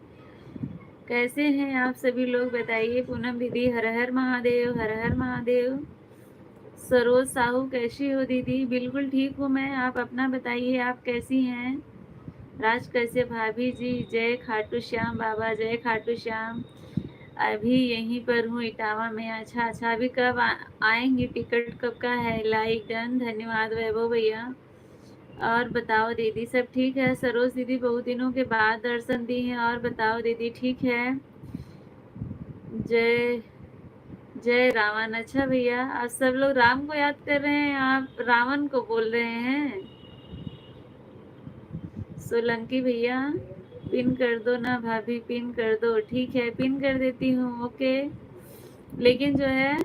कैसे हैं आप सभी लोग बताइए? पूनम दीदी हर हर महादेव, हर हर महादेव। सरोज साहू कैसी हो दीदी? बिल्कुल ठीक हूँ मैं, आप अपना बताइए, आप कैसी हैं? राज कैसे भाभी जी? जय खाटू श्याम बाबा, जय खाटू श्याम। अभी यहीं पर हूँ इटावा में। अच्छा अच्छा, अभी कब आएंगी? टिकट कब का है? लाइक डन, धन्यवाद वैभव भैया। और बताओ दीदी सब ठीक है? सरोज दीदी बहुत दिनों के बाद दर्शन दी हैं। और बताओ दीदी ठीक है? जय जय रावण। अच्छा भैया, आप सब लोग राम को याद कर रहे हैं, आप रावण को बोल रहे हैं? सोलंकी भैया पिन कर दो ना भाभी, पिन कर दो। ठीक है, पिन कर देती हूँ। ओके, लेकिन जो है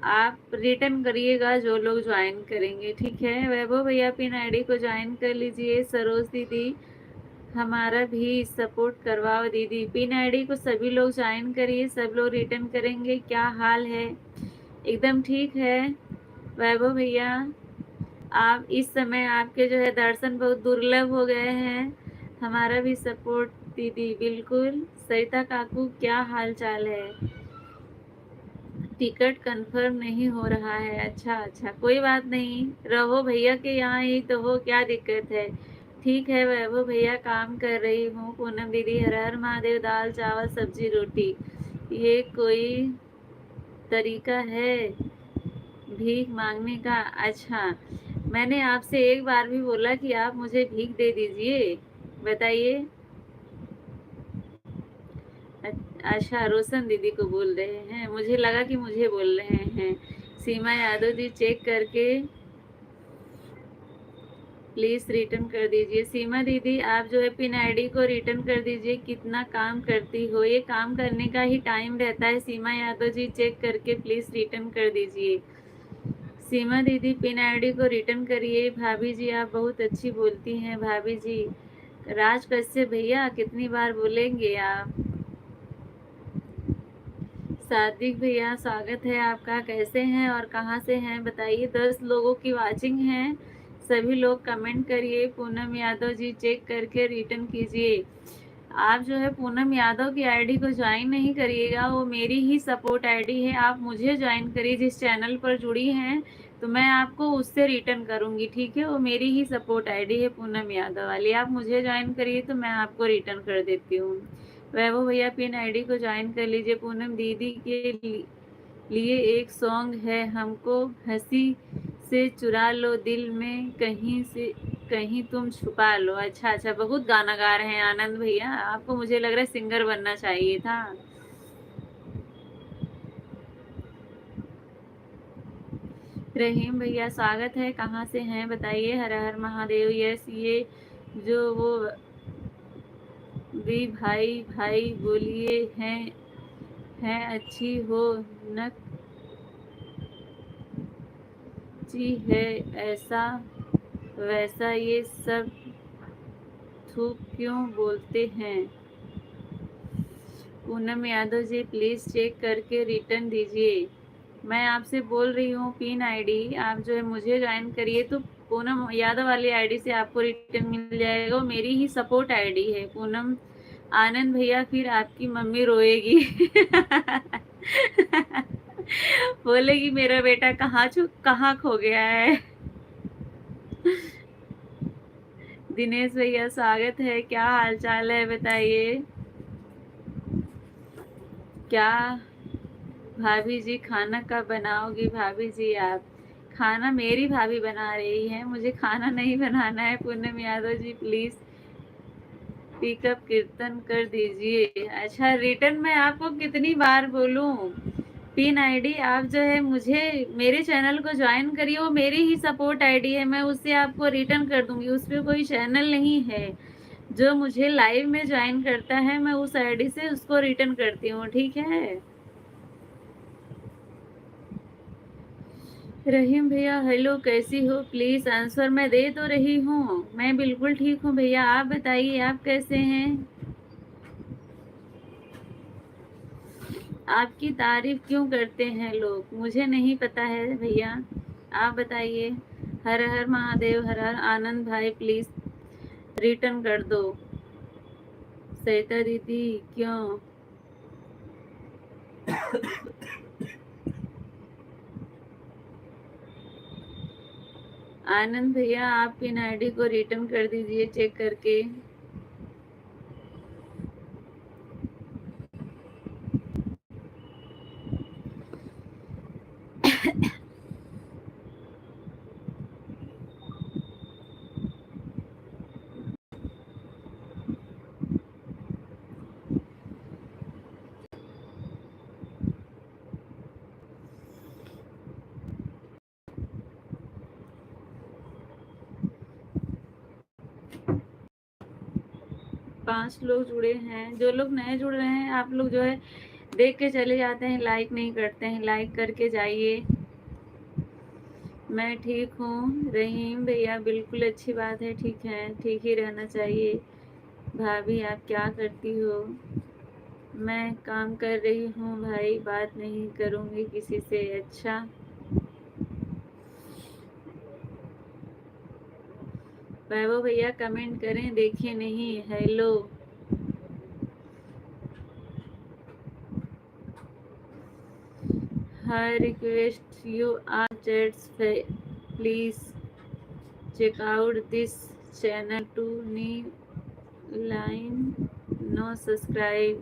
आप रिटर्न करिएगा जो लोग ज्वाइन करेंगे, ठीक है? वैभव भैया पिन आईडी को ज्वाइन कर लीजिए। सरोज दीदी हमारा भी सपोर्ट करवाओ दीदी। पिन आईडी को सभी लोग ज्वाइन करिए, सब लोग रिटर्न करेंगे। क्या हाल है? एकदम ठीक है वैभव भैया। आप इस समय आपके जो है दर्शन बहुत दुर्लभ हो गए हैं। हमारा भी सपोर्ट दीदी, बिल्कुल। सरिता काकू क्या हाल चाल है? टिकट कंफर्म नहीं हो रहा है। अच्छा अच्छा, कोई बात नहीं, रहो भैया के यहाँ ही तो हो, क्या दिक्कत है? ठीक है वैभव भैया, काम कर रही हूँ। पूनम दीदी हर हर महादेव, दाल चावल सब्जी रोटी, ये कोई तरीका है भीख मांगने का? अच्छा, मैंने आपसे एक बार भी बोला कि आप मुझे भीख दे दीजिए? बताइए। अच्छा, रोशन दीदी को बोल रहे हैं, मुझे लगा कि मुझे बोल रहे हैं। सीमा यादव जी चेक करके प्लीज रिटर्न कर दीजिए। सीमा दीदी आप जो है पिन आईडी को रिटर्न कर दीजिए। कितना काम करती हो, ये काम करने का ही टाइम रहता है। सीमा यादव जी चेक करके प्लीज रिटर्न कर दीजिए। सीमा दीदी पिन आईडी को रिटर्न करिए। भाभी जी आप बहुत अच्छी बोलती हैं भाभी जी। राज कश्यप भैया कितनी बार बोलेंगे आप? सादिक भैया स्वागत है आपका, कैसे हैं और कहाँ से हैं बताइए? 10 लोगों की वाचिंग है, सभी लोग कमेंट करिए। पूनम यादव जी चेक करके रिटर्न कीजिए। आप जो है पूनम यादव की आईडी को ज्वाइन नहीं करिएगा, वो मेरी ही सपोर्ट आईडी है। आप मुझे ज्वाइन करिए, जिस चैनल पर जुड़ी हैं तो मैं आपको उससे रिटर्न करूंगी, ठीक है? वो मेरी ही सपोर्ट आईडी है पूनम यादव वाली। आप मुझे ज्वाइन करिए तो मैं आपको रिटर्न कर देती हूँ। वैभव भैया पिन आईडी को ज्वाइन कर लीजिए। पूनम दीदी के लिए एक सॉन्ग है, हमको हंसी से चुरा लो, दिल में कहीं से कहीं तुम छुपा लो। अच्छा अच्छा, बहुत गाना गा रहे हैं आनंद भैया, आपको मुझे लग रहा है सिंगर बनना चाहिए था। रहीम भैया स्वागत है, कहाँ से हैं बताइए? हर हर महादेव। यस, ये जो वो भी भाई भाई बोलिए हैं अच्छी हो न ची है, ऐसा वैसा ये सब थूक क्यों बोलते हैं? पूनम यादव जी प्लीज चेक करके रिटर्न दीजिए। मैं आपसे बोल रही हूँ पिन आईडी आप जो है मुझे ज्वाइन करिए, तो पूनम यादव वाली आईडी से आपको रिटर्न मिल जाएगा। वो मेरी ही सपोर्ट आईडी है पूनम। आनंद भैया फिर आपकी मम्मी रोएगी। बोलेगी मेरा बेटा कहाँ खो गया है। दिनेश भैया स्वागत है, क्या हाल चाल है बताइए। क्या भाभी जी खाना कब बनाओगी भाभी जी आप? खाना मेरी भाभी बना रही है, मुझे खाना नहीं बनाना है। पूनम यादव जी प्लीज पिकअप कीर्तन कर दीजिए। अच्छा रिटर्न मैं आपको कितनी बार बोलूं? पिन आईडी आप जो है मुझे मेरे चैनल को ज्वाइन करिए, वो मेरी ही सपोर्ट आईडी है, मैं उससे आपको रिटर्न कर दूंगी। उस पर कोई चैनल नहीं है। जो मुझे लाइव में ज्वाइन करता है मैं उस आईडी से उसको रिटर्न करती हूँ, ठीक है। रहीम भैया हेलो, कैसी हो? Please answer. मैं दे तो रही हूँ, मैं बिल्कुल ठीक हूँ भैया। आप बताइए आप कैसे हैं? आपकी तारीफ क्यों करते हैं लोग, मुझे नहीं पता है भैया, आप बताइए। हर हर महादेव, हर हर। आनंद भाई प्लीज रिटर्न कर दो। सरिता दीदी क्यों? आनंद भैया आप पिन आईडी को रिटर्न कर दीजिए चेक करके। 5 लोग जुड़े हैं। जो लोग नए जुड़ रहे हैं आप लोग जो है देख के चले जाते हैं, लाइक नहीं करते हैं, लाइक करके जाइए। मैं ठीक हूँ रहीम भैया, बिल्कुल अच्छी बात है, ठीक है, ठीक ही रहना चाहिए। भाभी आप क्या करती हो? मैं काम कर रही हूँ भाई, बात नहीं करूँगी किसी से। अच्छा वैभव भैया कमेंट करें, देखे नहीं। Hello I request you all chats please check out this channel to new line no subscribe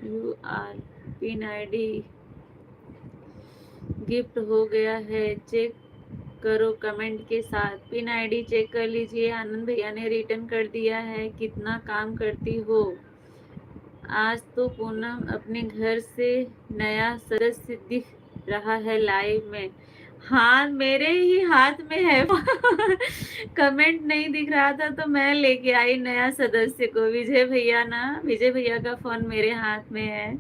you all pin ID gift हो गया है, चेक करो कमेंट के साथ। पिन आईडी चेक कर लीजिए, आनंद भैया ने रिटर्न कर दिया है। कितना काम करती हो? आज तो पूनम अपने घर से नया सदस्य दिख रहा है लाइव में। हाँ मेरे ही हाथ में है। कमेंट नहीं दिख रहा था तो मैं लेके आई नया सदस्य को। विजय भैया ना, विजय भैया का फोन मेरे हाथ में है।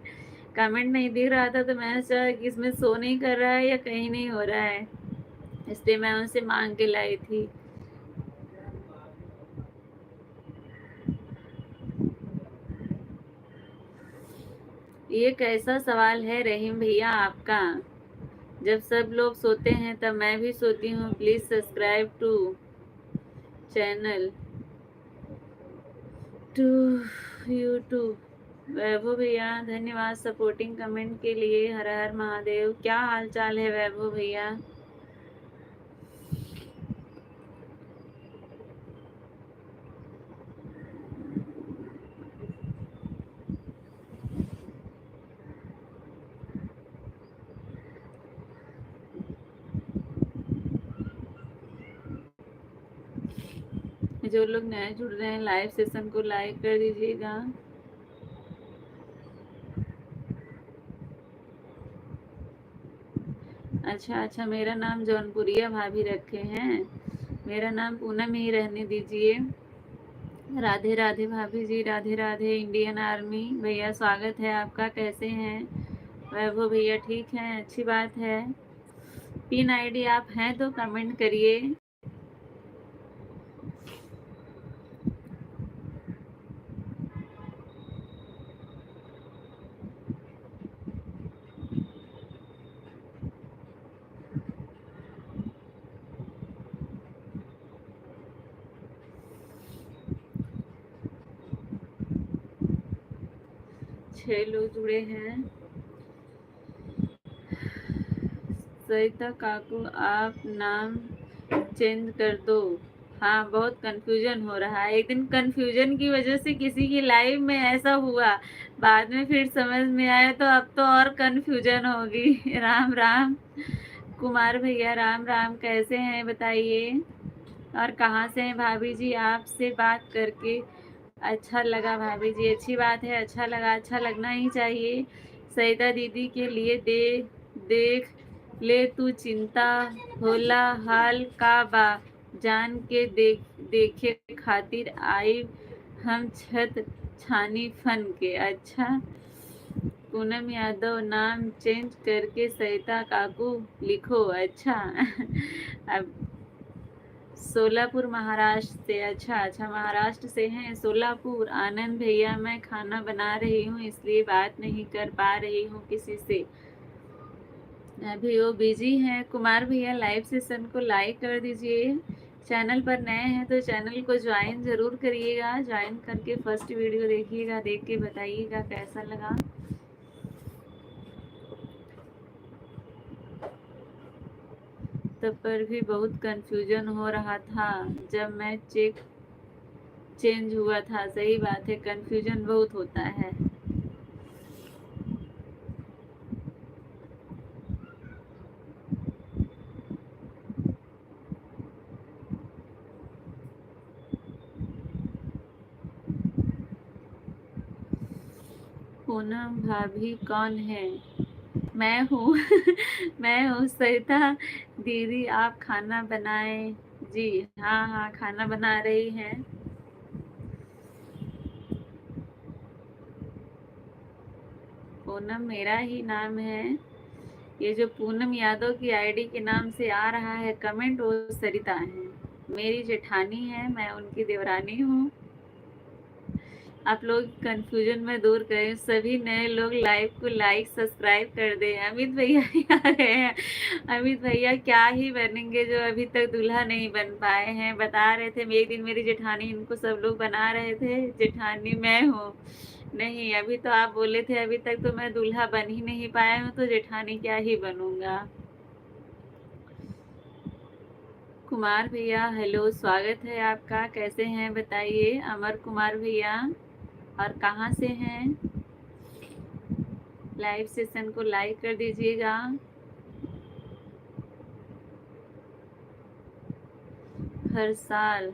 कमेंट नहीं दिख रहा था तो मैंने सोचा कि इसमें शो नहीं कर रहा है या कहीं नहीं हो रहा है, इसलिए मैं उनसे मांग के लाई थी। ये कैसा सवाल है रहीम भैया आपका? जब सब लोग सोते हैं तब मैं भी सोती हूँ। Please subscribe to channel to YouTube. Vaibhav भैया धन्यवाद सपोर्टिंग कमेंट के लिए। हर हर महादेव। क्या हाल चाल है वैभव भैया? जो लोग नए जुड़ रहे हैं लाइव सेशन को लाइक कर दीजिएगा। अच्छा अच्छा, मेरा नाम जौनपुरिया भाभी रखे हैं, मेरा नाम पूनम ही रहने दीजिए। राधे राधे भाभी जी, राधे राधे। इंडियन आर्मी भैया स्वागत है आपका, कैसे हैं? वैभव भैया ठीक हैं, अच्छी बात है। पिन आईडी आप हैं तो कमेंट करिए। 6 लोग जुड़े हैं। सरिता काकू आप नाम चेंज कर दो। हाँ, बहुत कंफ्यूजन हो रहा है। एक दिन कंफ्यूजन की वजह से किसी की लाइव में ऐसा हुआ, बाद में फिर समझ में आया, तो अब तो और कंफ्यूजन होगी। राम राम कुमार भैया, राम राम, कैसे हैं बताइए, और कहाँ से हैं भाभी जी? आपसे बात करके अच्छा लगा भाभी जी। अच्छी बात है, अच्छा लगा, अच्छा लगना ही चाहिए। सईदा दीदी के लिए देख ले तू चिंता होला हाल का बा, जान के देखे खातिर आई हम छत छानी फन के। अच्छा, पूनम यादव नाम चेंज करके सरिता काकू लिखो। अच्छा। अब सोलापुर महाराष्ट्र से। अच्छा अच्छा, महाराष्ट्र से हैं सोलापुर। आनंद भैया, मैं खाना बना रही हूँ इसलिए बात नहीं कर पा रही हूँ किसी से, अभी वो बिजी हैं। कुमार भैया, लाइव सेशन को लाइक कर दीजिए। चैनल पर नए हैं तो चैनल को ज्वाइन ज़रूर करिएगा। ज्वाइन करके फर्स्ट वीडियो देखिएगा, देख के बताइएगा कैसा लगा। तब पर भी बहुत कंफ्यूजन हो रहा था जब मैं चेंज हुआ था। सही बात है, कंफ्यूजन बहुत होता है। पूनम भाभी कौन है? मैं हूँ। मैं हूँ सरिता दीदी। आप खाना बनाए? जी हाँ हाँ, खाना बना रही हैं। पूनम मेरा ही नाम है। ये जो पूनम यादव की आईडी के नाम से आ रहा है कमेंट, वो सरिता है, मेरी जेठानी है, मैं उनकी देवरानी हूँ। आप लोग कंफ्यूजन में दूर करें। सभी नए लोग लाइव को लाइक सब्सक्राइब कर दें। अमित भैया आ गए हैं। अमित भैया क्या ही बनेंगे जो अभी तक दूल्हा नहीं बन पाए हैं। बता रहे थे एक दिन मेरी जेठानी, इनको सब लोग बना रहे थे, जेठानी मैं हूँ। नहीं, अभी तो आप बोले थे अभी तक तो मैं दूल्हा बन ही नहीं पाया हूँ, तो जेठानी क्या ही बनूंगा। कुमार भैया हेलो, स्वागत है आपका, कैसे हैं बताइए। अमर कुमार भैया, और कहाँ से हैं? लाइव सेशन को लाइक कर दीजिएगा। हर साल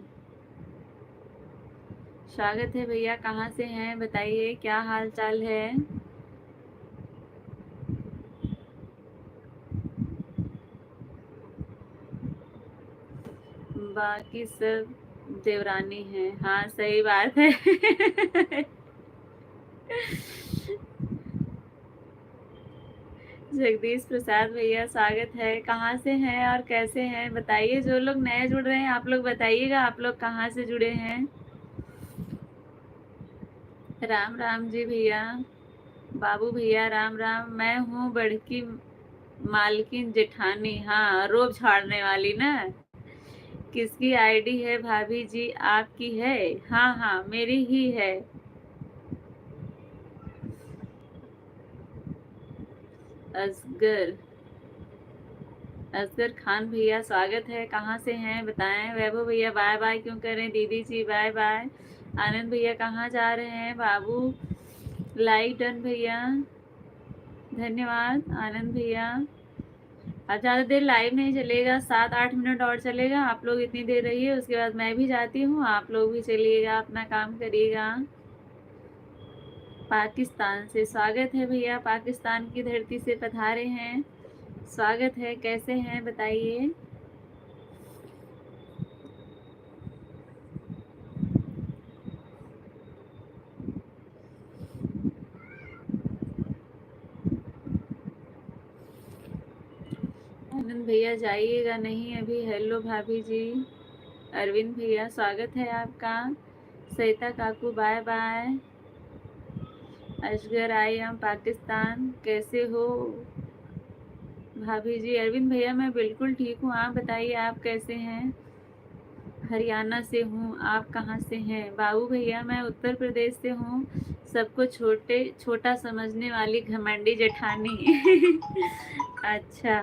स्वागत है भैया, कहाँ से हैं बताइए, क्या हाल चाल है? बाकी सब देवरानी हैं। हाँ सही बात है। जगदीश प्रसाद भैया, स्वागत है, कहाँ से हैं और कैसे हैं बताइए। जो लोग नए जुड़ रहे हैं आप लोग बताइएगा, आप लोग कहाँ से जुड़े हैं। राम राम जी भैया। बाबू भैया राम राम। मैं हूँ बड़की मालकिन जेठानी। हाँ, रोब झाड़ने वाली ना। किसकी आईडी है भाभी जी, आपकी है? हाँ हाँ, मेरी ही है। असगर असगर खान भैया, स्वागत है, कहाँ से हैं बताएं। वैभव भैया बाय बाय क्यों करें, दीदी जी बाय बाय। आनंद भैया कहाँ जा रहे हैं? बाबू लाइक डन भैया, धन्यवाद आनंद भैया। अब ज़्यादा देर लाइव नहीं चलेगा, 7-8 मिनट और चलेगा। आप लोग इतनी देर रहिए, उसके बाद मैं भी जाती हूँ, आप लोग भी चलिएगा, अपना काम करिएगा। पाकिस्तान से स्वागत है भैया, पाकिस्तान की धरती से पधारे हैं, स्वागत है, कैसे हैं बताइए। आनंद भैया जाइएगा नहीं अभी। हेलो भाभी जी। अरविंद भैया स्वागत है आपका। सरिता काकू bye bye. Asgar I am Pakistan, कैसे हो भाभी जी? अरविंद भैया मैं बिल्कुल ठीक हूँ, आप बताइए आप कैसे हैं? हरियाणा से हूँ। आप कहाँ से हैं? बाबू भैया मैं उत्तर प्रदेश से हूँ। सबको छोटा समझने वाली घमंडी जेठानी। अच्छा,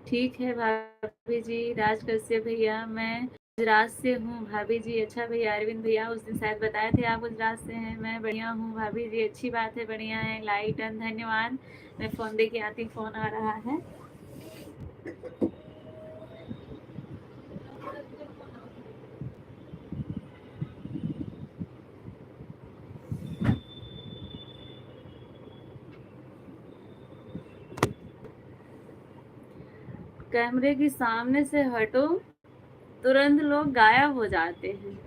ठीक है भाभी जी। राज कश्यप भैया मैं गुजरात से हूँ भाभी जी। अच्छा भैया, अरविंद भैया उस दिन शायद बताए थे आप गुजरात से हैं। मैं बढ़िया हूँ भाभी जी। अच्छी बात है, बढ़िया है। लाइक डन, धन्यवाद। मैं फ़ोन दे के आती, फ़ोन आ रहा है। कैमरे के सामने से हटो, तुरंत लोग गायब हो जाते हैं।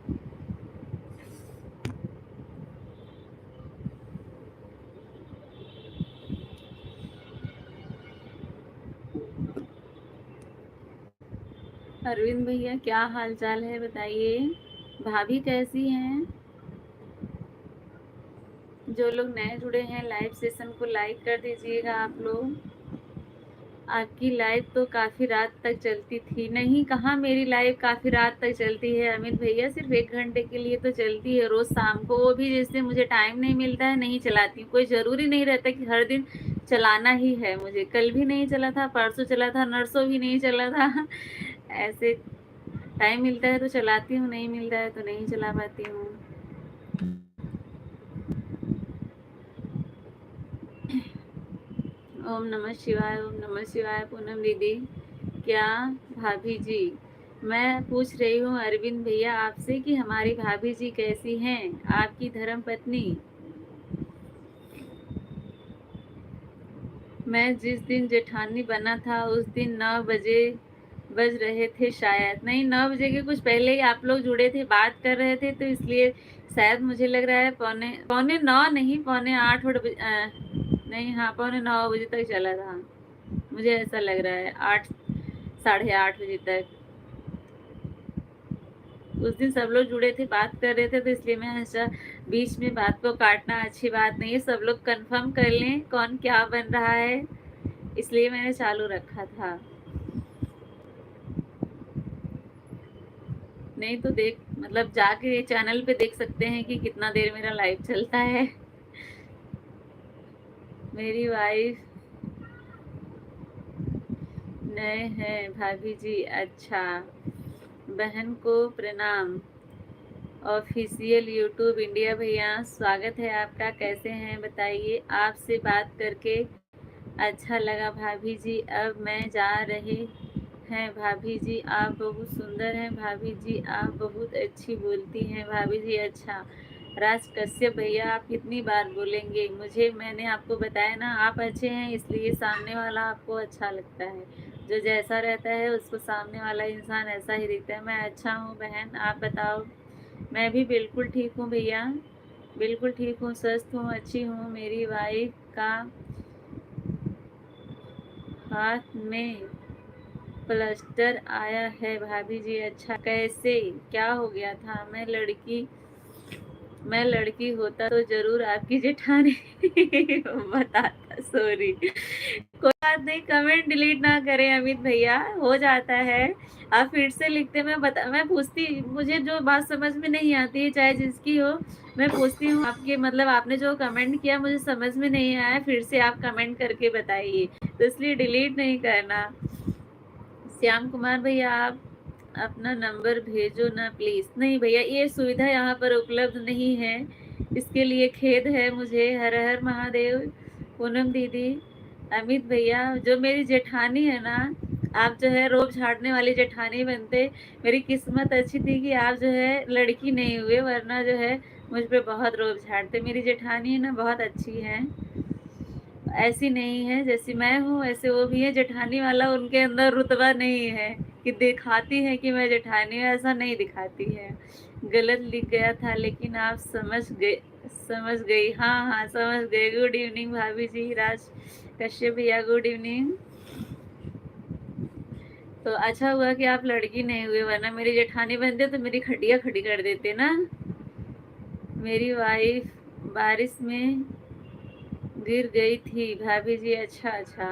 अरविंद भैया क्या हाल चाल है बताइए। भाभी कैसी हैं? जो लोग नए जुड़े हैं लाइव सेशन को लाइक कर दीजिएगा आप लोग। आपकी लाइव तो काफ़ी रात तक चलती थी। नहीं, कहाँ मेरी लाइव काफ़ी रात तक चलती है अमित भैया, सिर्फ 1 घंटे के लिए तो चलती है रोज़ शाम को, वो भी जैसे मुझे टाइम नहीं मिलता है नहीं चलाती हूँ। कोई ज़रूरी नहीं रहता कि हर दिन चलाना ही है मुझे। कल भी नहीं चला था, परसों चला था, नरसों भी नहीं चला था। ऐसे टाइम मिलता है तो चलाती हूँ, नहीं मिलता है तो नहीं चला पाती हूँ। ओम नमः शिवाय, ओम नमः शिवाय। पूनम दीदी क्या? भाभी जी मैं पूछ रही हूँ अरविंद भैया आपसे कि हमारी भाभी जी कैसी हैं, आपकी धर्म पत्नी। मैं जिस दिन जेठानी बना था उस दिन 9 बजे बज रहे थे शायद। नहीं, 9 बजे के कुछ पहले ही आप लोग जुड़े थे, बात कर रहे थे, तो इसलिए शायद मुझे लग रहा है पौने पौने 9 नहीं, पौने 8 बजे। नहीं, हाँ, पौने 9 बजे तक चला था। मुझे ऐसा लग रहा है 8 साढ़े 8 बजे तक। उस दिन सब लोग जुड़े थे, बात कर रहे थे, तो इसलिए मैं ऐसा बीच में बात को काटना अच्छी बात नहीं है। सब लोग कंफर्म कर लें कौन क्या बन रहा है, इसलिए मैंने चालू रखा था। नहीं तो देख मतलब जाके चैनल पे देख सकते हैं कि कितना देर मेरा लाइव चलता है। मेरी वाइफ नए हैं भाभी जी। अच्छा, बहन को प्रणाम। ऑफिशियल यूट्यूब इंडिया भैया स्वागत है आपका। कैसे हैं बताइए। आपसे बात करके अच्छा लगा भाभी जी। अब मैं जा रहे हैं भाभी जी। आप बहुत सुंदर हैं भाभी जी। आप बहुत अच्छी बोलती हैं भाभी जी। अच्छा, राज कश्यप भैया आप कितनी बार बोलेंगे मुझे? मैंने आपको बताया ना, आप अच्छे हैं इसलिए सामने वाला आपको अच्छा लगता है। जो जैसा रहता है उसको सामने वाला इंसान ऐसा ही दिखता है। मैं अच्छा हूँ बहन, आप बताओ। मैं भी बिल्कुल ठीक हूँ भैया, बिल्कुल ठीक हूँ, स्वस्थ हूँ, अच्छी हूँ। मेरी वाइफ का हाथ में प्लास्टर आया है भाभी जी। अच्छा, कैसे, क्या हो गया था? मैं लड़की होता तो जरूर आपकी जेठानी बताता। सॉरी, कोई बात नहीं, कमेंट डिलीट ना करें अमित भैया, हो जाता है। आप फिर से लिखते, मैं पूछती, मुझे जो बात समझ में नहीं आती है चाहे जिसकी हो, मैं पूछती हूँ आपके मतलब आपने जो कमेंट किया मुझे समझ में नहीं आया, फिर से आप कमेंट करके बताइए, तो इसलिए डिलीट नहीं करना। श्याम कुमार भैया आप अपना नंबर भेजो ना प्लीज़। नहीं भैया, ये सुविधा यहाँ पर उपलब्ध नहीं है, इसके लिए खेद है मुझे। हर हर महादेव। पूनम दीदी, अमित भैया, जो मेरी जेठानी है ना, आप जो है रोब झाड़ने वाली जेठानी बनते। मेरी किस्मत अच्छी थी कि आप जो है लड़की नहीं हुए, वरना जो है मुझ पे बहुत रोब झाड़ते। मेरी जेठानी है ना, बहुत अच्छी है, ऐसी नहीं है जैसी मैं हूँ ऐसे वो भी है। जेठानी वाला उनके अंदर रुतबा नहीं है कि दिखाती है कि मैं जेठानी हूँ, ऐसा नहीं दिखाती है। गलत लिख गया था लेकिन आप समझ गई। हाँ हाँ, समझ गए। गुड इवनिंग भाभी जी। राज कश्यप भैया गुड इवनिंग। तो अच्छा हुआ कि आप लड़की नहीं हुए, वरना मेरी जेठानी बनते तो मेरी खटिया खड़ी कर देते ना। मेरी वाइफ बारिश में गिर गई थी भाभी जी। अच्छा अच्छा,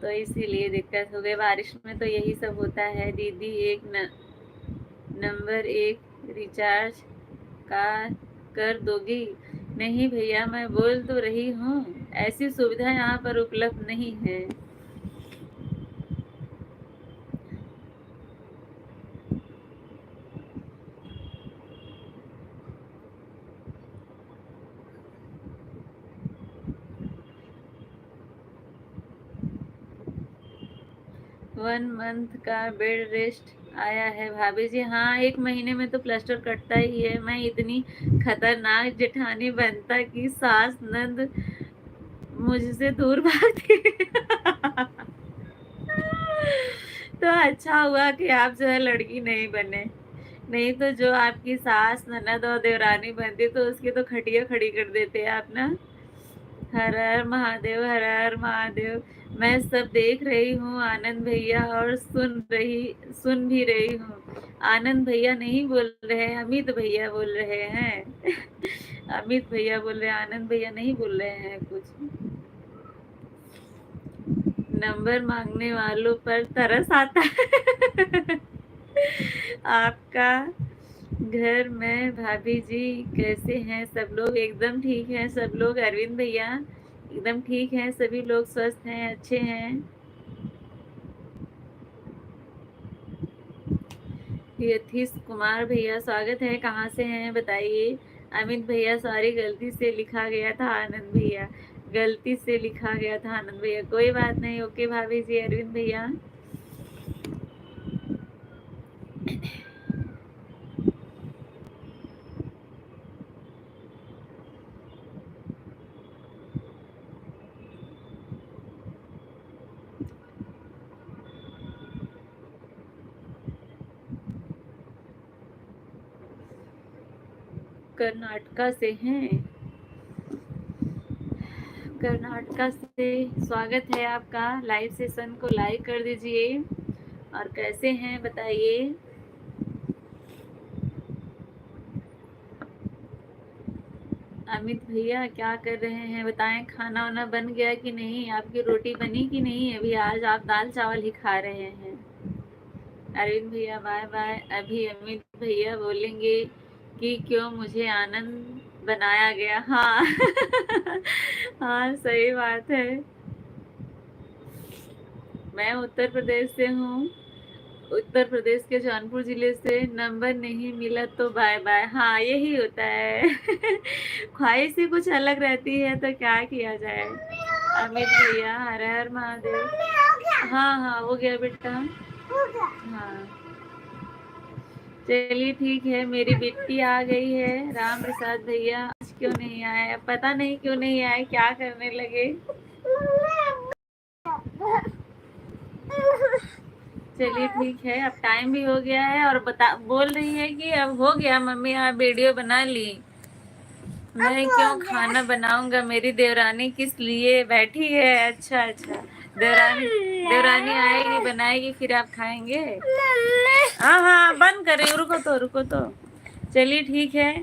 तो इसीलिए दिक्कत हो गई। बारिश में तो यही सब होता है। दीदी एक नंबर एक रिचार्ज का कर दोगी? नहीं भैया, मैं बोल तो रही हूँ, ऐसी सुविधा यहाँ पर उपलब्ध नहीं है। वन मंथ का बेड रेस्ट आया है भाभी जी। हाँ, 1 महीने में तो प्लास्टर कटता ही है। मैं इतनी खतरनाक जेठानी बनता कि सास नंद मुझसे दूर भागती। तो अच्छा हुआ कि आप जो है लड़की नहीं बने, नहीं तो जो आपकी सास ननद और देवरानी बनती तो उसकी तो खटिया खड़ी कर देते आप ना। हर हर महादेव, हर हर महादेव। मैं सब देख रही हूँ आनंद भैया, और सुन भी रही हूँ। आनंद भैया नहीं बोल रहे हैं, अमित भैया बोल रहे हैं। अमित भैया बोल रहे हैं, आनंद भैया नहीं बोल रहे हैं कुछ। नंबर मांगने वालों पर तरस आता है। आपका घर में भाभी जी कैसे हैं सब लोग? एकदम ठीक हैं सब लोग। अरविंद भैया एकदम ठीक हैं, सभी लोग स्वस्थ हैं, अच्छे हैं। यतीश कुमार भैया स्वागत है, कहाँ से हैं बताइए। अमित भैया सॉरी, गलती से लिखा गया था आनंद भैया, गलती से लिखा गया था आनंद भैया, कोई बात नहीं। ओके भाभी जी। अरविंद भैया कर्नाटका से हैं, कर्नाटका से स्वागत है आपका। लाइव सेशन को लाइक कर दीजिए। और कैसे हैं बताइए। अमित भैया क्या कर रहे हैं बताएं, खाना वाना बन गया कि नहीं, आपकी रोटी बनी कि नहीं? अभी आज आप दाल चावल ही खा रहे हैं। अरविंद भैया बाय बाय। अभी अमित भैया बोलेंगे कि क्यों मुझे आनंद बनाया गया। हाँ। हाँ सही बात है। मैं उत्तर प्रदेश से हूँ, उत्तर प्रदेश के जौनपुर जिले से। नंबर नहीं मिला तो बाय बाय। हाँ यही होता है। ख्वाहिश ही कुछ अलग रहती है तो क्या किया जाए। अमित भैया हर हर महादेव। हाँ हाँ हो गया बेटा। हाँ चलिए ठीक है। मेरी बेटी आ गई है। राम प्रसाद भैया आज क्यों नहीं आए, पता नहीं क्यों नहीं आए, क्या करने लगे। चलिए ठीक है, अब टाइम भी हो गया है, और बोल रही है कि अब हो गया मम्मी, आप वीडियो बना ली, मैं क्यों खाना बनाऊंगा, मेरी देवरानी किस लिए बैठी है। अच्छा अच्छा, देवरानी देवरानी आएगी बनाएगी फिर आप खाएंगे। हाँ हाँ बंद करें, रुको तो। चलिए ठीक है,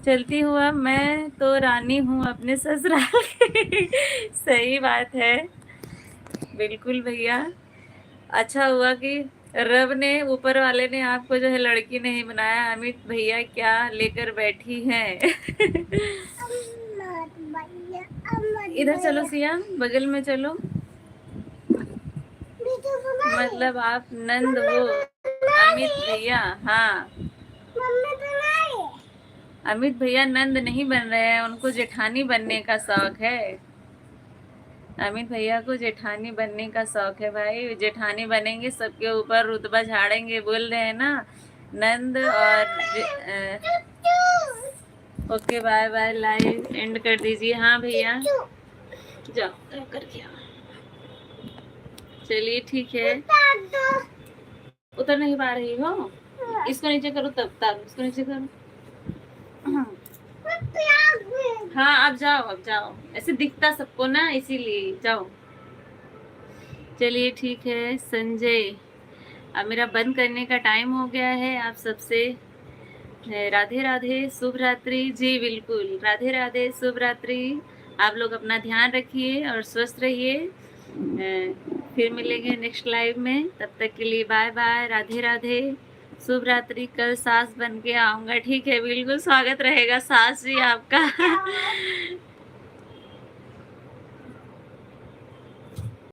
चलती हूँ अब। मैं तो रानी हूँ अपने ससुराल की। सही बात है, बिल्कुल भैया। अच्छा हुआ कि रब ने, ऊपर वाले ने आपको जो है लड़की नहीं बनाया। अमित भैया क्या लेकर बैठी हैं। इधर चलो सिया, बगल में चलो। मतलब आप नंद हो अमित भैया? हाँ अमित भैया नंद नहीं बन रहे हैं, उनको जेठानी बनने का शौक है। अमित भैया को जेठानी बनने का शौक है भाई, जेठानी बनेंगे सबके ऊपर रुतबा झाड़ेंगे, बोल रहे हैं ना नंद। और okay bye bye, live end कर दीजिए। हाँ भैया जाओ करके आओ। चलिए ठीक है, उतर नहीं पा रही हो, इसको नीचे करो तब तक, इसको नीचे करो। हाँ अब जाओ, ऐसे दिखता सबको ना इसीलिए जाओ। चलिए ठीक है संजय, अब मेरा बंद करने का टाइम हो गया है। आप सबसे राधे राधे, शुभ रात्रि। जी बिल्कुल, राधे राधे, शुभ रात्रि। आप लोग अपना ध्यान रखिए और स्वस्थ रहिए। फिर मिलेंगे नेक्स्ट लाइव में, तब तक के लिए बाय बाय, राधे राधे, शुभ रात्रि। कल सास बन के आऊँगा, ठीक है, बिल्कुल स्वागत रहेगा सास जी आपका।